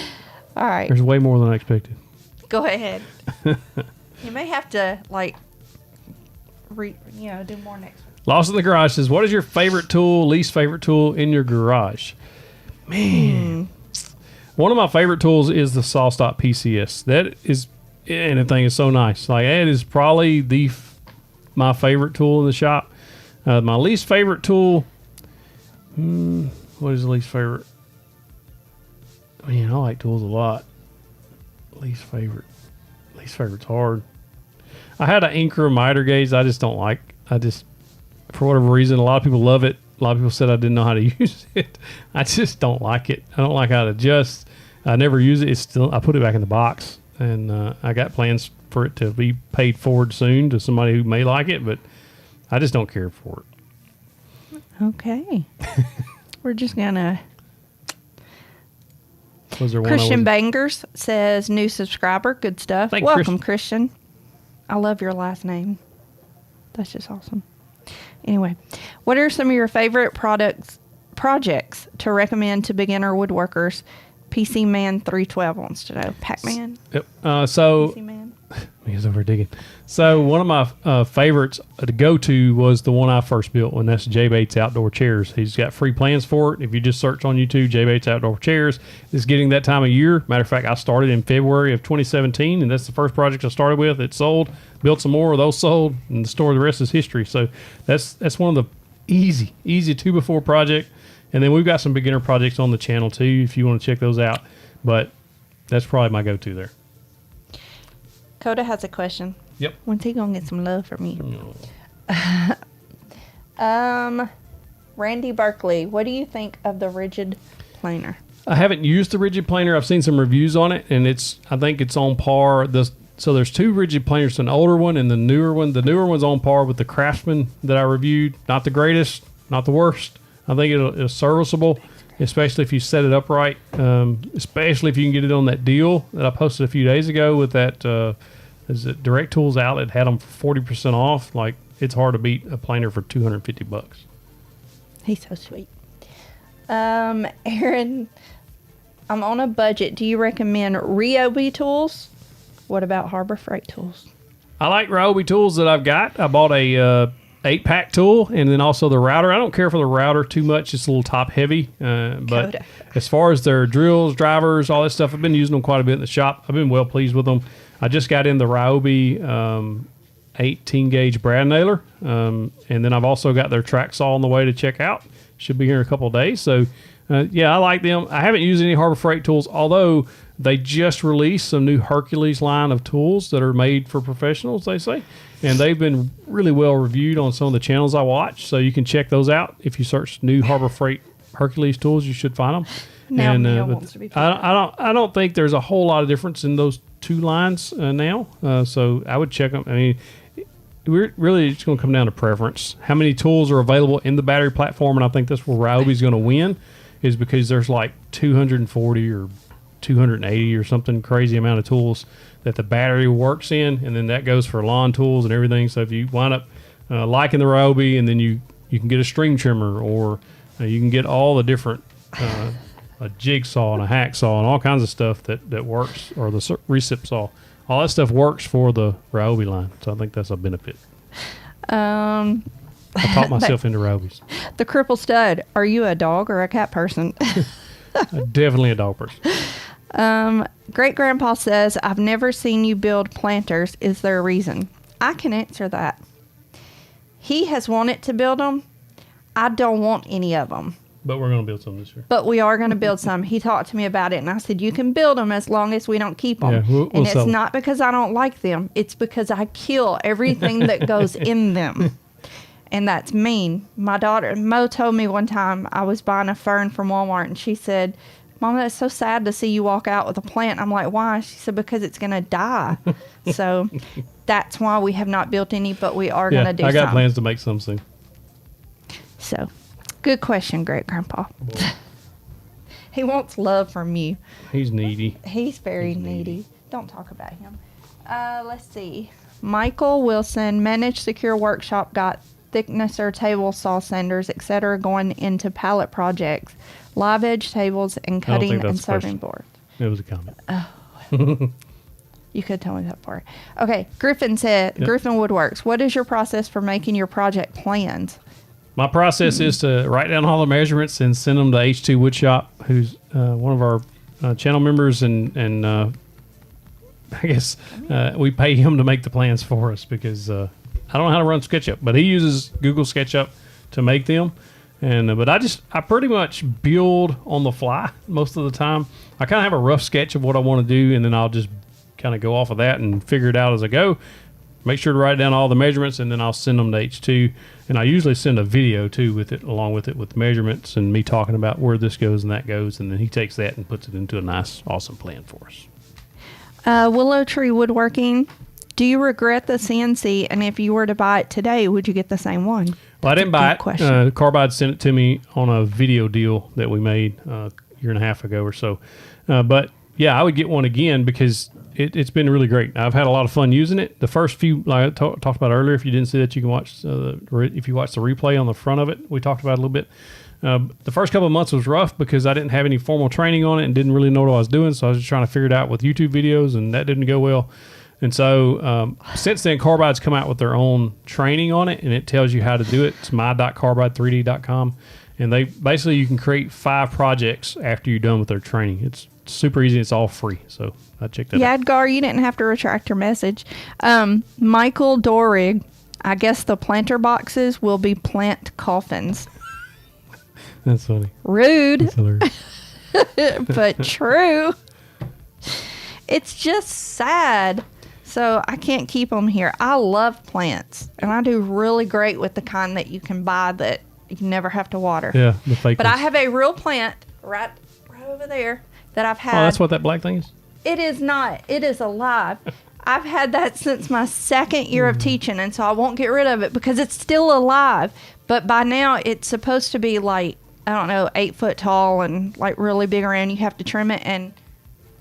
All right. There's way more than I expected. Go ahead. You may have to, do more next week. Lost in the Garage says, what is your favorite tool, least favorite tool in your garage? Man. One of my favorite tools is the SawStop PCS. That is, and the thing is so nice. Like, it is probably my favorite tool in the shop. My least favorite tool, what is the least favorite? Man, I like tools a lot. Least favorite's hard. I had an Anchor miter gauge I just don't like. For whatever reason, a lot of people love it. A lot of people said I didn't know how to use it. I just don't like it. I don't like how it adjusts. I never use it. I put it back in the box, and I got plans for it to be paid forward soon to somebody who may like it, but I just don't care for it. Okay. We're just gonna. Was there one Christian Bangers says, new subscriber. Good stuff. Welcome, Christian. I love your last name. That's just awesome. Anyway, what are some of your favorite projects to recommend to beginner woodworkers? PC Man 312 wants to know. Pac-Man? Yep. PC Man? He's over digging. So one of my favorites to go to was the one I first built, and that's J Bates Outdoor Chairs. He's got free plans for it. If you just search on YouTube, J Bates Outdoor Chairs, it's getting that time of year. Matter of fact, I started in February of 2017, and that's the first project I started with. It sold, built some more, those sold, and the story, the rest is history. So that's one of the easy 2x4 project. And then we've got some beginner projects on the channel too, if you want to check those out. But that's probably my go-to there. Coda has a question. Yep. When's he gonna get some love from you? Randy Berkeley, what do you think of the rigid planer? I haven't used the rigid planer. I've seen some reviews on it, and I think it's on par. So there's two rigid planers, an older one and the newer one. The newer one's on par with the Craftsman that I reviewed. Not the greatest, not the worst. I think it's serviceable, especially if you set it up right, especially if you can get it on that deal that I posted a few days ago with that Direct Tools outlet had them for 40% off. Like, it's hard to beat a planer for $250. He's so sweet. Aaron, I'm on a budget. Do you recommend Ryobi tools? What about Harbor Freight tools? I like Ryobi tools that I've got. I bought a 8-pack tool, and then also the router. I don't care for the router too much. It's a little top heavy. But as far as their drills, drivers, all that stuff, I've been using them quite a bit in the shop. I've been well pleased with them. I just got in the Ryobi 18 gauge brad nailer. And then I've also got their track saw on the way to check out. Should be here in a couple of days. So yeah, I like them. I haven't used any Harbor Freight tools, although they just released some new Hercules line of tools that are made for professionals, they say. And they've been really well reviewed on some of the channels I watch. So you can check those out. If you search new Harbor Freight Hercules tools, you should find them. Now Neil wants to be I don't think there's a whole lot of difference in those two lines now. So I would check them. I mean, we're really just going to come down to preference. How many tools are available in the battery platform? And I think that's where Ryobi's going to win, is because there's like 240 or 280 or something crazy amount of tools that the battery works in, and then that goes for lawn tools and everything. So if you wind up liking the Ryobi, and then you can get a string trimmer, or you can get all the different a jigsaw and a hacksaw and all kinds of stuff that works, or the recip saw. All that stuff works for the Ryobi line, so I think that's a benefit. I taught myself into Ryobis. The Cripple Stud, are you a dog or a cat person? Definitely a dog person. Great Grandpa says, I've never seen you build planters. Is there a reason? I can answer that. He has wanted to build them. I don't want any of them. But we're going to build some this year. But we are going to build some. He talked to me about it, and I said, you can build them as long as we don't keep them. Yeah, we'll it's not because I don't like them. It's because I kill everything that goes in them. And that's mean. My daughter, Mo, told me one time I was buying a fern from Walmart, and she said, Mom, that's so sad to see you walk out with a plant. I'm like, why? She said, because it's going to die. So that's why we have not built any, but we are going to do some. I got plans to make some soon. So, good question, Great Grandpa. He wants love from you. He's needy. He's very needy. Don't talk about him. Let's see. Michael Wilson, Managed Secure Workshop, got thicknesser table saw sanders, etc., going into pallet projects, live edge tables, and cutting and serving boards. It was a comment. Oh. You could tell me that part. Okay. Griffin said, Griffin Woodworks, what is your process for making your project plans? My process is to write down all the measurements and send them to H2 Woodshop, who's one of our channel members, and I guess we pay him to make the plans for us because I don't know how to run SketchUp, but he uses Google SketchUp to make them. And but I pretty much build on the fly most of the time. I kind of have a rough sketch of what I want to do, and then I'll just kind of go off of that and figure it out as I go. Make sure to write down all the measurements, and then I'll send them to H2. And I usually send a video too with it, along with it, with measurements and me talking about where this goes and that goes, and then he takes that and puts it into a nice, awesome plan for us. Willow Tree Woodworking. Do you regret the CNC? And if you were to buy it today, would you get the same one? Well, I didn't buy it. Carbide sent it to me on a video deal that we made a year and a half ago or so. But yeah, I would get one again because it's been really great. I've had a lot of fun using it. The first few, like I talked about earlier, if you didn't see that, you can watch. If you watch the replay on the front of it, we talked about it a little bit. The first couple of months was rough because I didn't have any formal training on it and didn't really know what I was doing. So I was just trying to figure it out with YouTube videos, and that didn't go well. And so since then, Carbide's come out with their own training on it, and it tells you how to do it. It's my.carbide3d.com. And they basically, you can create 5 projects after you're done with their training. It's super easy. It's all free. So I checked that out. Yadgar, you didn't have to retract your message. Michael Dorig, I guess the planter boxes will be plant coffins. That's funny. Rude. That's hilarious. But true. It's just sad. So I can't keep them here. I love plants, and I do really great with the kind that you can buy that you never have to water. Yeah, the fake But ones. I have a real plant right over there that I've had. Oh, that's what that black thing is? It is not. It is alive. I've had that since my 2nd year of teaching, and so I won't get rid of it because it's still alive. But by now, it's supposed to be like, I don't know, 8 foot tall and like really big around. You have to trim it, and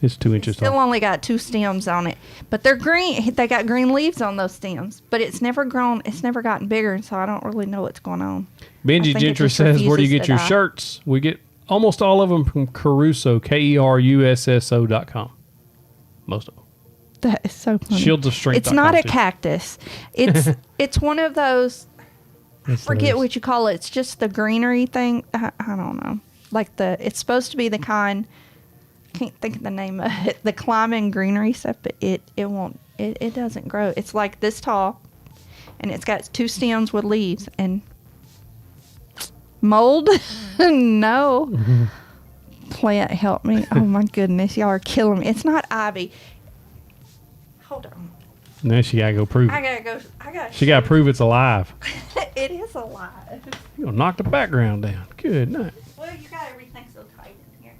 it's 2 inches still tall. only got 2 stems on it. But they're green. They got green leaves on those stems. But it's never grown. It's never gotten bigger, so I don't really know what's going on. Benji Gentry says, where do you get your shirts? We get almost all of them from Caruso, KERUSSO.com. Most of them. That is so funny. Shields of Strength. It's not a cactus. It's one of those, I forget what you call it. It's just the greenery thing. I don't know. Like it's supposed to be the kind, I can't think of the name of it, the climbing greenery stuff, but it won't, it doesn't grow. It's like this tall, and it's got 2 stems with leaves, and mold? No. Plant, help me. Oh my goodness, y'all are killing me. It's not ivy. Hold on. Now she gotta go prove it. I gotta. She gotta prove it's alive. It is alive. You're gonna knock the background down. Good night. Well, you got everything so tight in here.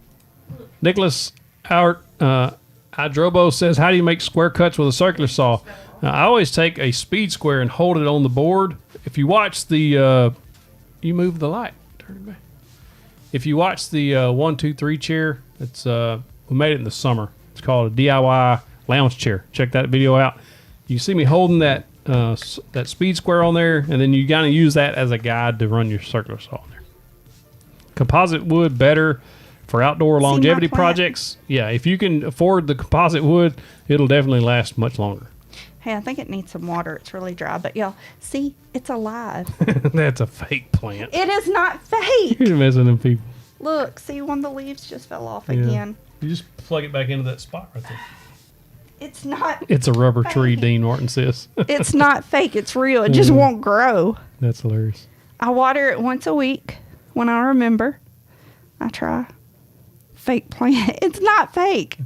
Look. Nicholas Idrobo says, how do you make square cuts with a circular saw? I always take a speed square and hold it on the board. If you watch the, you move the light. Turn it back. If you watch the 1, 2, 3 chair, it's we made it in the summer. It's called a DIY lounge chair. Check that video out. You see me holding that speed square on there, and then you gotta use that as a guide to run your circular saw on there. Composite wood better for outdoor longevity projects. Yeah, if you can afford the composite wood, it'll definitely last much longer. Hey, I think it needs some water. It's really dry, but y'all see, it's alive. That's a fake plant. It is not fake. You're messing them people. Look, see, one of the leaves just fell off again. You just plug it back into that spot right there. It's not. It's a rubber tree, Dean Martin says. It's not fake. It's real. It just won't grow. That's hilarious. I water it once a week when I remember. I try. Fake plant. It's not fake.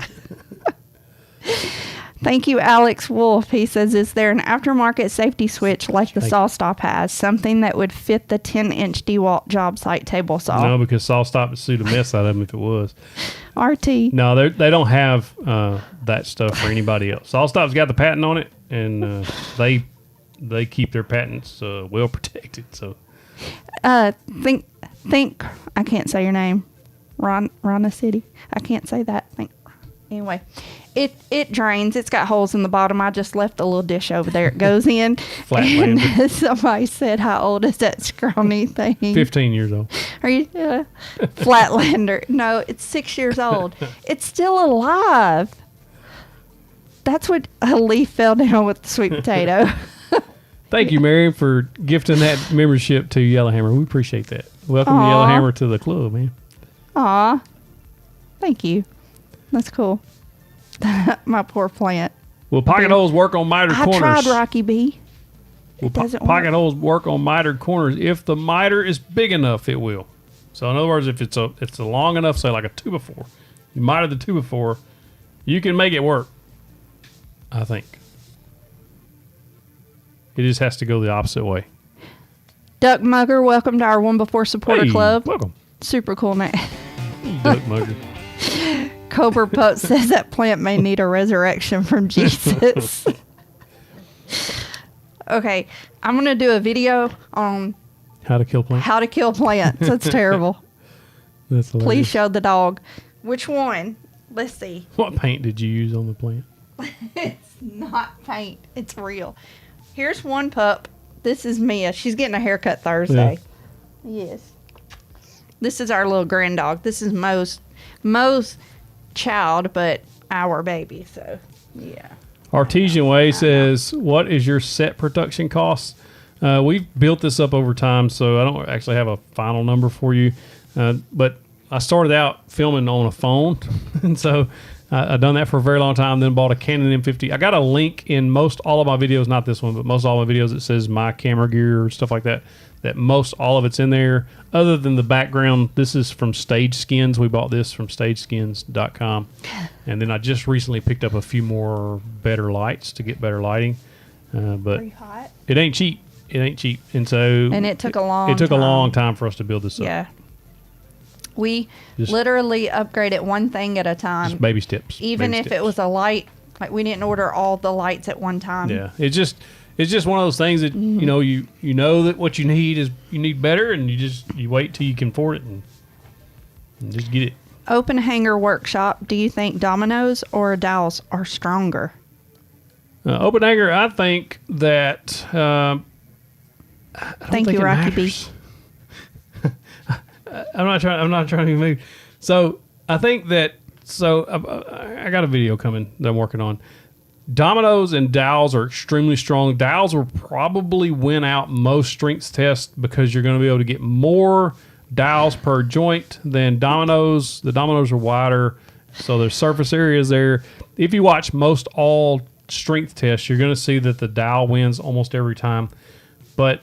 Thank you, Alex Wolf. He says, is there an aftermarket safety switch like the SawStop has? Something that would fit the 10-inch DeWalt job site table saw? No, because SawStop would sue the mess out of them if it was. RT. No, they don't have that stuff for anybody else. SawStop's got the patent on it, and they keep their patents well protected. So, think. I can't say your name. Rana City. I can't say that. Anyway, it drains. It's got holes in the bottom. I just left a little dish over there. It goes in. Flatlander. Somebody said, how old is that scrawny thing? 15 years old. Are you? Flatlander. No, it's 6 years old. It's still alive. That's what a leaf fell down with the sweet potato. Thank you, Mary, for gifting that membership to Yellowhammer. We appreciate that. Welcome, Yellowhammer, to the club, man. Aw. Thank you. That's cool. My poor plant. Will pocket holes work on mitered corners? I tried Rocky B. Will pocket holes work on mitered corners? If the miter is big enough, it will. So in other words, if it's a long enough, say like a 2x4, you miter the 2x4, you can make it work. I think. It just has to go the opposite way. Duck Mugger, welcome to our One Before Supporter Club. Welcome. Super cool name. Duck Mugger. Cobra Pup says that plant may need a resurrection from Jesus. Okay, I'm going to do a video on how to kill plants. How to kill plants. That's terrible. That's hilarious. Please show the dog. Which one? Let's see. What paint did you use on the plant? It's not paint. It's real. Here's one pup. This is Mia. She's getting a haircut Thursday. Yeah. Yes. This is our little grand dog. This is Mo's child, but our baby. So, yeah. Artesian Way says, what is your set production cost? We've built this up over time, so I don't actually have a final number for you. But I started out filming on a phone, and so I've done that for a very long time, then bought a Canon M50. I got a link in most all of my videos, not this one, but most all my videos that says my camera gear or stuff like that, that most all of it's in there. Other than the background, this is from Stage Skins. We bought this from stageskins.com. And then I just recently picked up a few more better lights to get better lighting. But it ain't cheap. It ain't cheap. And so it took a long a long time for us to build this up. Yeah. We literally upgraded one thing at a time. Just baby steps. Even if it was a light, like we didn't order all the lights at one time. Yeah. It's just one of those things that you know that what you need is you need better, and you wait till you can afford it and just get it. Open Hanger Workshop. Do you think dominoes or dowels are stronger? Open hanger, I think that. Thank you, Rocky B. I'm not trying to move. So I think that. So I got a video coming that I'm working on. Dominoes and dowels are extremely strong. Dowels will probably win out most strength tests because you're going to be able to get more dowels per joint than dominoes. The dominoes are wider, so there's surface areas there. If you watch most all strength tests, you're going to see that the dowel wins almost every time. But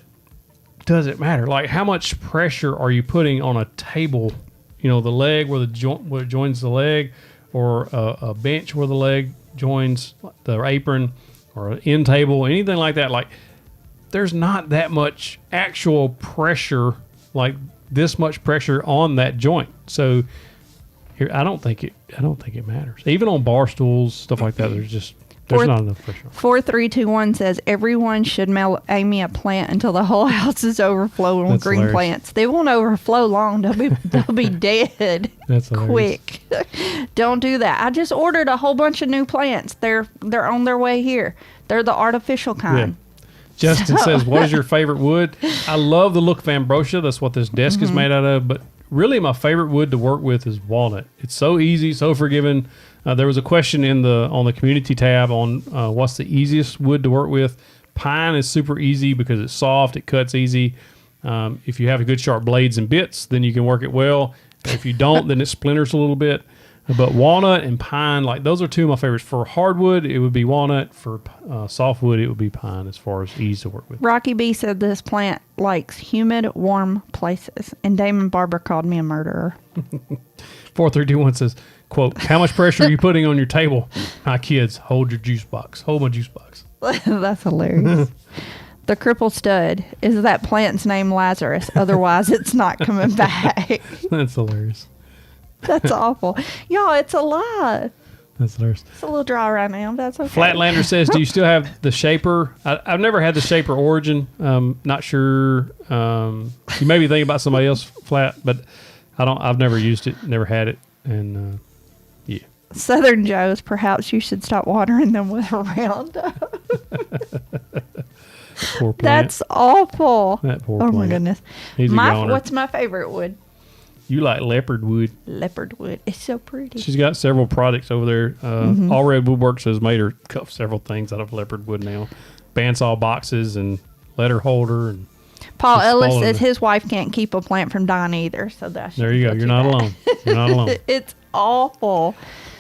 does it matter? Like, how much pressure are you putting on a table? You know, the leg where it joins the leg, or a bench where the leg joins the apron, or an end table, anything like that. Like, there's not that much actual pressure, like this much pressure on that joint. So here, I don't think it matters. Even on bar stools, stuff like that, there's not enough pressure. 4321 says everyone should mail Amy a plant until the whole house is overflowing with green plants. They won't overflow long. They'll be dead. That's quick. Don't do that. I just ordered a whole bunch of new plants. They're on their way here. They're the artificial kind. Yeah. Justin says, what is your favorite wood? I love the look of ambrosia. That's what this desk is made out of. But really, my favorite wood to work with is walnut. It's so easy, so forgiving. There was a question on the community tab on what's the easiest wood to work with. Pine is super easy because it's soft, it cuts easy. If you have a good sharp blades and bits, then you can work it well. If you don't, then it splinters a little bit. But walnut and pine, like, those are two of my favorites. For hardwood, it would be walnut. For softwood, it would be pine as far as ease to work with. Rocky B said this plant likes humid, warm places. And Damon Barber called me a murderer. 4321 says, quote, how much pressure are you putting on your table? My kids, hold your juice box. Hold my juice box. That's hilarious. The crippled stud. Is that plant's name Lazarus? Otherwise, it's not coming back. That's hilarious. That's awful. Y'all, it's a lie. That's hilarious. It's a little dry right now. That's okay. Flatlander says, do you still have the Shaper? I've never had the Shaper Origin. Not sure. You may be thinking about somebody else, Flat, but I've never used it, never had it. And yeah. Southern Joe's, perhaps you should stop watering them with a Roundup. Poor plant. That's awful. That poor plant. Oh my goodness. What's my favorite wood? You like leopard wood. Leopard wood. It's so pretty. She's got several products over there. All Red Woodworks has made her cut several things out of leopard wood now. Bandsaw boxes and letter holder. And Paul Ellis says his wife can't keep a plant from dying either. So that's there you go. You're not alone. You're not alone. It's awful.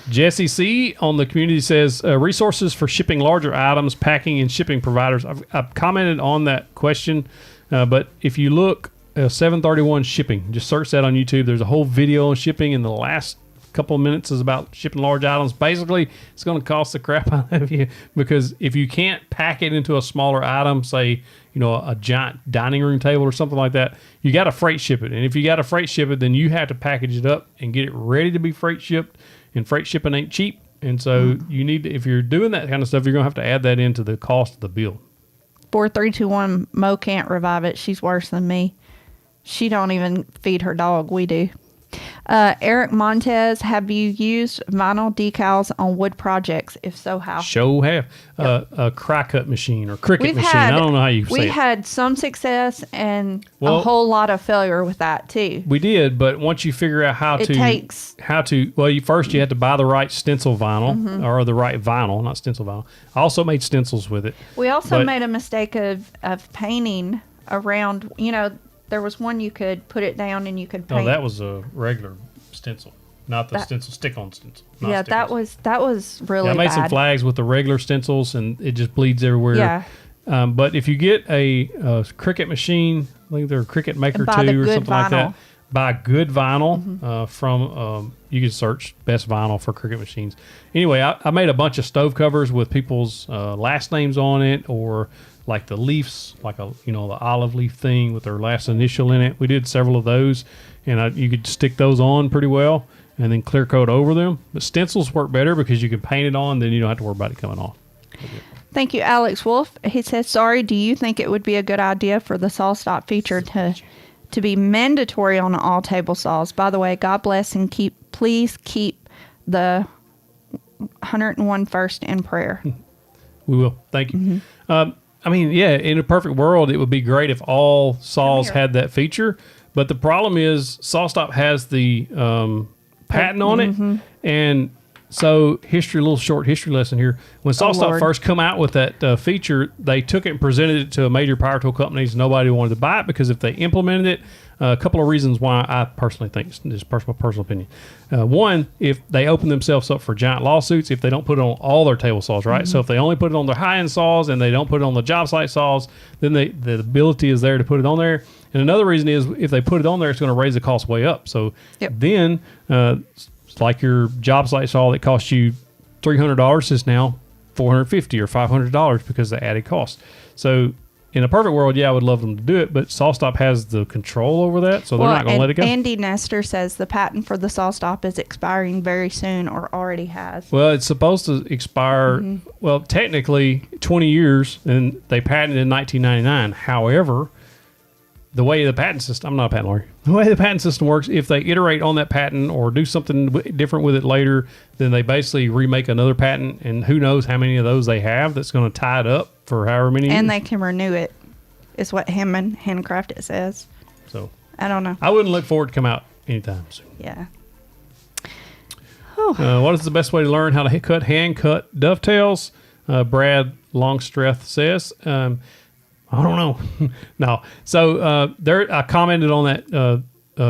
Jesse C. on the community says, resources for shipping larger items, packing, and shipping providers. I've commented on that question, but if you look, 731 shipping, just search that on YouTube. There's a whole video on shipping, and the last couple of minutes is about shipping large items. Basically, it's going to cost the crap out of you, because if you can't pack it into a smaller item, say, a giant dining room table or something like that, you got to freight ship it. And if you got to freight ship it, then you have to package it up and get it ready to be freight shipped. And freight shipping ain't cheap. And so you need to, if you're doing that kind of stuff, you're going to have to add that into the cost of the bill. 4321 Mo can't revive it. She's worse than me. She don't even feed her dog. We do. Eric Montez, have you used vinyl decals on wood projects? If so, how? Show have. Yep. A cry cut machine or cricket machine. I don't know how you say it. We had some success and a whole lot of failure with that too. We did, but once you figure out how to you have to buy the right stencil vinyl or the right vinyl, not stencil vinyl. I also made stencils with it. We also made a mistake of painting around, there was one you could put it down and you could paint. No, that was a regular stencil, not the stencil stick-on stencil. Yeah, that was really bad. I made some flags with the regular stencils, and it just bleeds everywhere. Yeah. But if you get a Cricut machine, I think they're a Cricut Maker 2 or something like that, buy good vinyl from, you can search best vinyl for Cricut machines. Anyway, I made a bunch of stove covers with people's last names on it, or like the leaves, like the olive leaf thing with their last initial in it. We did several of those, and you could stick those on pretty well and then clear coat over them. But stencils work better because you can paint it on, then you don't have to worry about it coming off. Thank you, Alex Wolf. He says, sorry, do you think it would be a good idea for the saw stop feature to be mandatory on all table saws? By the way, God bless, and please keep the 101 first in prayer. We will. Thank you. In a perfect world, it would be great if all saws had that feature. But the problem is SawStop has the patent on it. And so a little short history lesson here. When SawStop first come out with that feature, they took it and presented it to a major power tool companies. Nobody wanted to buy it because if they implemented it, a couple of reasons why I personally think, this is personal opinion. One, if they open themselves up for giant lawsuits, if they don't put it on all their table saws, right? So if they only put it on their high-end saws and they don't put it on the job site saws, then the ability is there to put it on there. And another reason is if they put it on there, it's going to raise the cost way up. So then, like your job site saw that cost you $300 is now $450 or $500 because of the added cost. So in a perfect world, I would love them to do it, but SawStop has the control over that, so they're not going to let it go. Andy Nestor says the patent for the SawStop is expiring very soon, or already has. Well, it's supposed to expire, technically 20 years, and they patented in 1999. However, the way the patent system, I'm not a patent lawyer, the way the patent system works, if they iterate on that patent or do something different with it later, then they basically remake another patent, and who knows how many of those they have that's going to tie it up for however many years. And they can renew it, is what Handcraft it says. So I don't know. I wouldn't look forward to come out anytime soon. Yeah. What is the best way to learn how to hand cut dovetails? Brad Longstreth says. I don't know. No. So I commented on that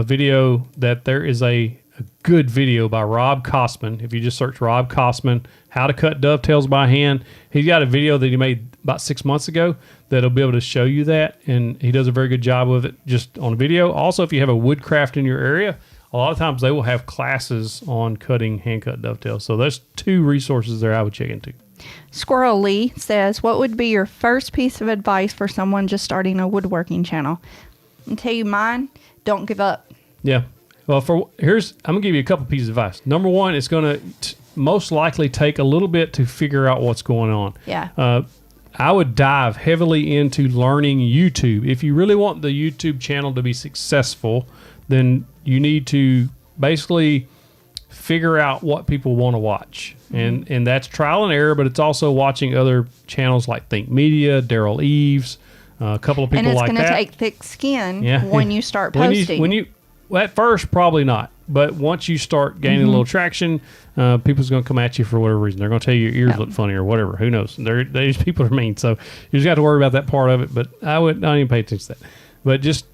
video that there is a good video by Rob Kosman. If you just search Rob Kosman, how to cut dovetails by hand, he's got a video that he made about 6 months ago that'll be able to show you that, and he does a very good job with it just on video. Also, if you have a woodcraft in your area, a lot of times they will have classes on cutting hand-cut dovetails. So there's 2 resources there I would check into. Squirrel Lee says, what would be your first piece of advice for someone just starting a woodworking channel? I'll tell you mine, don't give up. Yeah. Well, I'm going to give you a couple pieces of advice. Number one, it's going to most likely take a little bit to figure out what's going on. Yeah. I would dive heavily into learning YouTube. If you really want the YouTube channel to be successful, then you need to basically figure out what people want to watch. And that's trial and error, but it's also watching other channels like Think Media, Daryl Eves, a couple of people like that. And it's going to take thick skin when you start posting. Well, at first, probably not. But once you start gaining a little traction, people's going to come at you for whatever reason. They're going to tell you your ears look funny or whatever. Who knows? These people are mean. So you just got to worry about that part of it. But I would not even pay attention to that. But just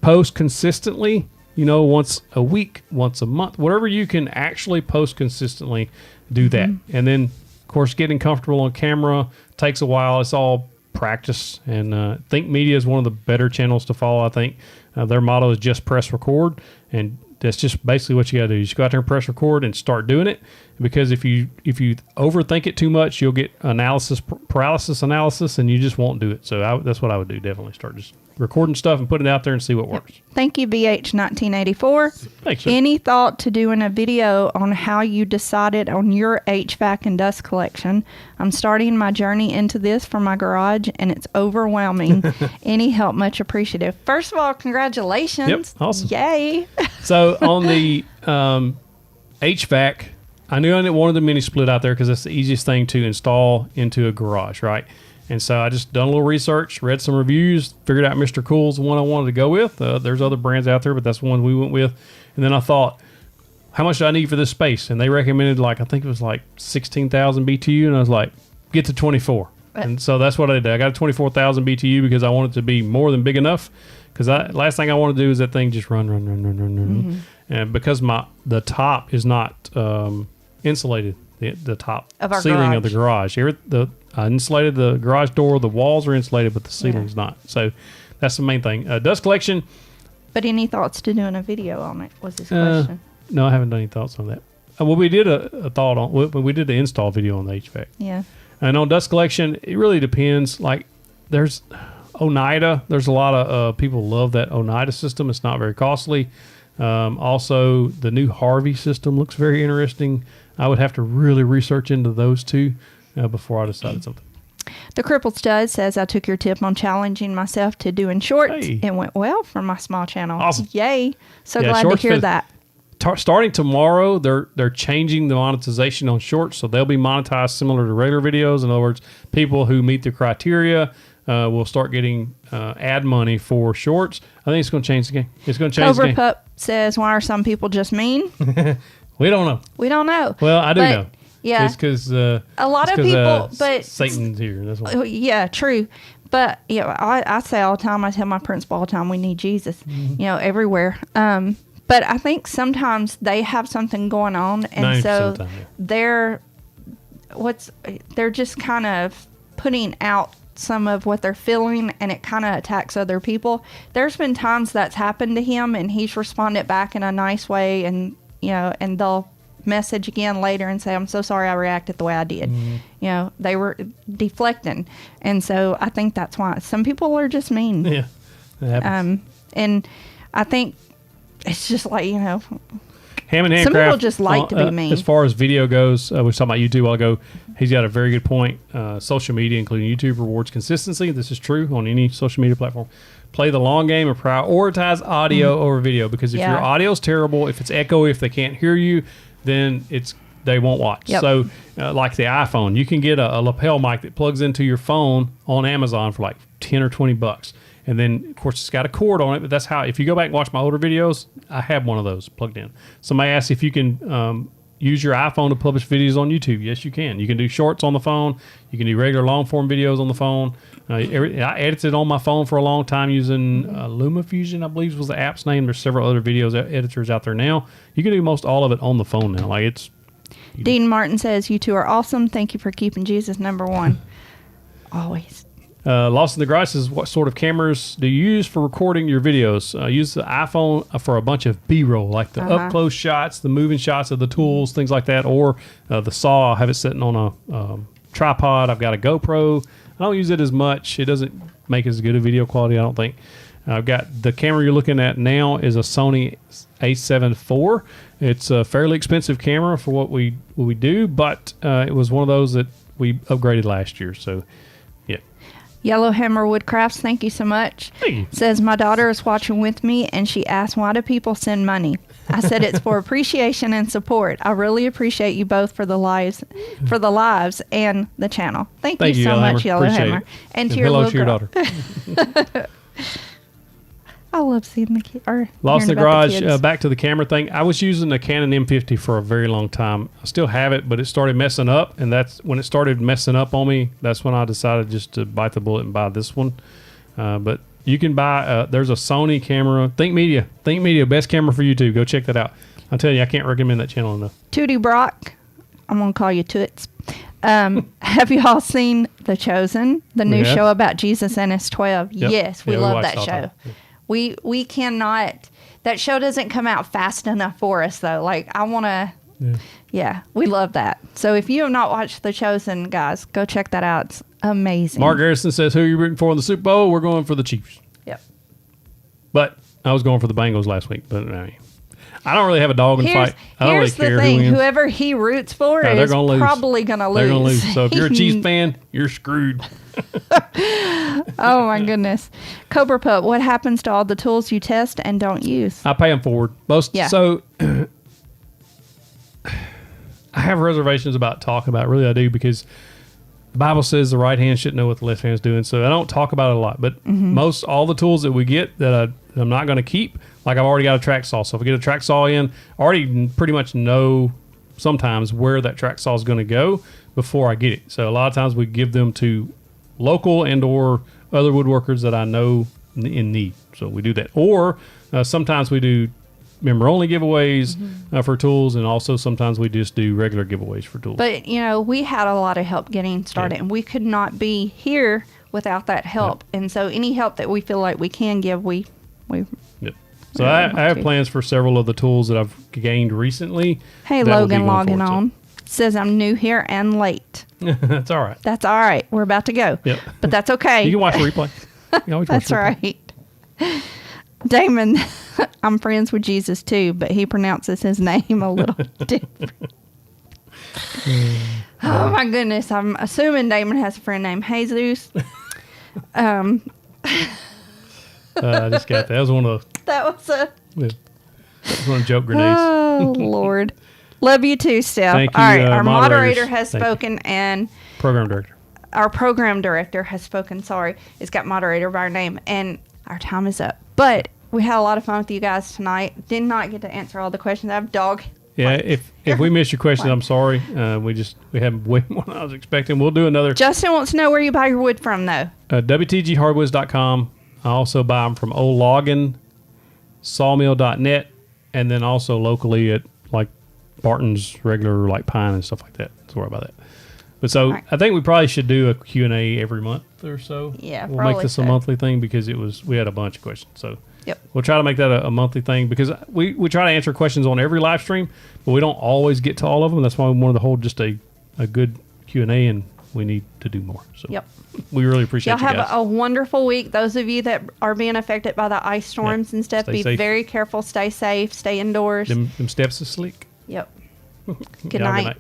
post consistently once a week, once a month, whatever you can actually post consistently, do that. And then, of course, getting comfortable on camera takes a while. It's all practice. And Think Media is one of the better channels to follow, I think. Their motto is just press record. And that's just basically what you got to do. You just go out there and press record and start doing it. Because if you overthink it too much, you'll get paralysis analysis, and you just won't do it. So that's what I would do. Definitely start just recording stuff and putting it out there and see what works. Thank you, BH1984. Thanks, sir. Any thought to doing a video on how you decided on your HVAC and dust collection? I'm starting my journey into this for my garage, and it's overwhelming. Any help, much appreciative. First of all, congratulations. Yep, awesome. Yay. So on the HVAC, I knew I wanted the mini split out there because that's the easiest thing to install into a garage, right? And so I just done a little research, read some reviews, figured out Mr. Cool's the one I wanted to go with. There's other brands out there, but that's the one we went with. And then I thought, how much do I need for this space? And they recommended I think it was 16,000 BTU. And I was like, get to 24. And so that's what I did. I got a 24,000 BTU because I wanted it to be more than big enough. Because last thing I want to do is that thing just run. And because the top is not insulated, the top of ceiling garage. of the garage. Here, I insulated the garage door. The walls are insulated, but the ceiling's not. So that's the main thing. Dust collection. But any thoughts to doing a video on it was his question. No, I haven't done any thoughts on that. Well, we did a thought on. We did the install video on the HVAC. Yeah. And on dust collection, it really depends. There's Oneida. There's a lot of people love that Oneida system. It's not very costly. Also, the new Harvey system looks very interesting. I would have to really research into those two before I decided something. The Crippled Stud says, I took your tip on challenging myself to doing shorts. Hey. It went well for my small channel. Awesome. Yay. So glad to hear that. Starting tomorrow, they're changing the monetization on shorts, so they'll be monetized similar to regular videos. In other words, people who meet the criteria will start getting ad money for shorts. I think it's going to change the game. It's going to change the game. Pup says, why are some people just mean? We don't know. We don't know. Well, I do know. Yeah. It's because a lot of people, but Satan's here. That's why. Yeah, true. But I say all the time, I tell my principal all the time, we need Jesus, everywhere. But I think sometimes they have something going on, and so of the time, they're just kind of putting out some of what they're feeling, and it kind of attacks other people. There's been times that's happened to him, and he's responded back in a nice way, and and they'll message again later and say, I'm so sorry I reacted the way I did. Mm-hmm. They were deflecting, and so I think that's why some people are just mean. Yeah, that happens. And I think it's just Ham and Handcraft. Some people just like to be mean. As far as video goes, we were talking about YouTube a while ago. He's got a very good point. Social media, including YouTube, rewards consistency. This is true on any social media platform. Play the long game and prioritize audio over video, because if your audio's terrible, if it's echoey, if they can't hear you, then they won't watch. Yep. So like the iPhone, you can get a lapel mic that plugs into your phone on Amazon for $10 or $20. And then, of course, it's got a cord on it, but that's how, if you go back and watch my older videos, I have one of those plugged in. Somebody asked if you can use your iPhone to publish videos on YouTube. Yes, you can. You can do shorts on the phone. You can do regular long-form videos on the phone. I edited on my phone for a long time using LumaFusion, I believe was the app's name. There's several other videos editors out there now. You can do most all of it on the phone now. Dean Martin says, you two are awesome. Thank you for keeping Jesus number one. Always. Lost in the Garage says, what sort of cameras do you use for recording your videos? Use the iPhone for a bunch of B-roll, like the up-close shots, the moving shots of the tools, things like that, or the saw. I have it sitting on a tripod. I've got a GoPro. I don't use it as much. It doesn't make as good a video quality, I don't think. I've got the camera you're looking at now is a Sony a7 IV. It's a fairly expensive camera for what we do, but it was one of those that we upgraded last year, so yeah. Yellowhammer Woodcrafts, thank you so much. Hey. Says, my daughter is watching with me, and she asked, why do people send money? I said, it's for appreciation and support. I really appreciate you both for the lives and the channel. Thank you so much, Yellowhammer. And to your hello little to your daughter. I love seeing the kids. Lost in the Garage, back to the camera thing. I was using a Canon M50 for a very long time. I still have it, but it started messing up, and that's when it started messing up on me. That's when I decided just to bite the bullet and buy this one. But You can buy, there's a Sony camera. Think Media, best camera for YouTube. Go check that out. I'll tell you, I can't recommend that channel enough. Tootie Brock, I'm going to call you Toots. Have you all seen The Chosen, the new show about Jesus and his 12? Yep. Yes, we love that show. Yeah. We cannot, that show doesn't come out fast enough for us, though. Like, I want to, we love that. So if you have not watched The Chosen, guys, go check that out. It's amazing. Mark Garrison says, who are you rooting for in the Super Bowl? We're going for the Chiefs. Yep. But I was going for the Bengals last week. But I don't really have a dog in the fight. I don't really care the thing. who wins. Whoever he roots for is probably going to lose. They're going to lose. So if you're a Chiefs fan, you're screwed. Oh, my goodness. Cobra Pup, what happens to all the tools you test and don't use? I pay them forward. So I have reservations about talking about it. Really, I do, because the Bible says the right hand should know what the left hand's doing. So I don't talk about it a lot. But all the tools that we get that I'm not going to keep, like I've already got a track saw. So if I get a track saw in, I already pretty much know sometimes where that track saw is going to go before I get it. So a lot of times we give them to local and or other woodworkers that I know in need. So we do that. Or sometimes we do member-only giveaways for tools, and also sometimes we just do regular giveaways for tools. But, we had a lot of help getting started, and we could not be here without that help. And so any help that we feel like we can give, we So I have plans for several of the tools that I've gained recently. Hey, Logan logging on. Says I'm new here and late. That's all right. That's all right. We're about to go. Yep. But that's okay. You can watch the replay. That's right. Damon, I'm friends with Jesus too, but he pronounces his name a little different. Oh my goodness. I'm assuming Damon has a friend named Jesus. I just got that. That was one of joke grenades. Oh, Lord. Love you too, Steph. Thank you, all right. Our moderator has spoken, and program director. Our program director has spoken. Sorry. It's got moderator by our name, and our time is up. But we had a lot of fun with you guys tonight. Did not get to answer all the questions. I have dog. Yeah, if we missed your question, I'm sorry. We have way more than I was expecting. We'll do another. Justin wants to know where you buy your wood from, though. WTGHardwoods.com. I also buy them from Old Loggin, Sawmill.net, and then also locally at like Barton's regular like pine and stuff like that. That's where I buy that. But so right. I think we probably should do a Q&A every month or so. Yeah, we'll make this a monthly thing because we had a bunch of questions. So we'll try to make that a monthly thing because we try to answer questions on every live stream, but we don't always get to all of them. That's why we wanted to hold just a good Q&A, and we need to do more. So we really appreciate you guys. Y'all have a wonderful week. Those of you that are being affected by the ice storms and stuff, be very careful, stay safe, stay indoors. Them steps are slick. Good night.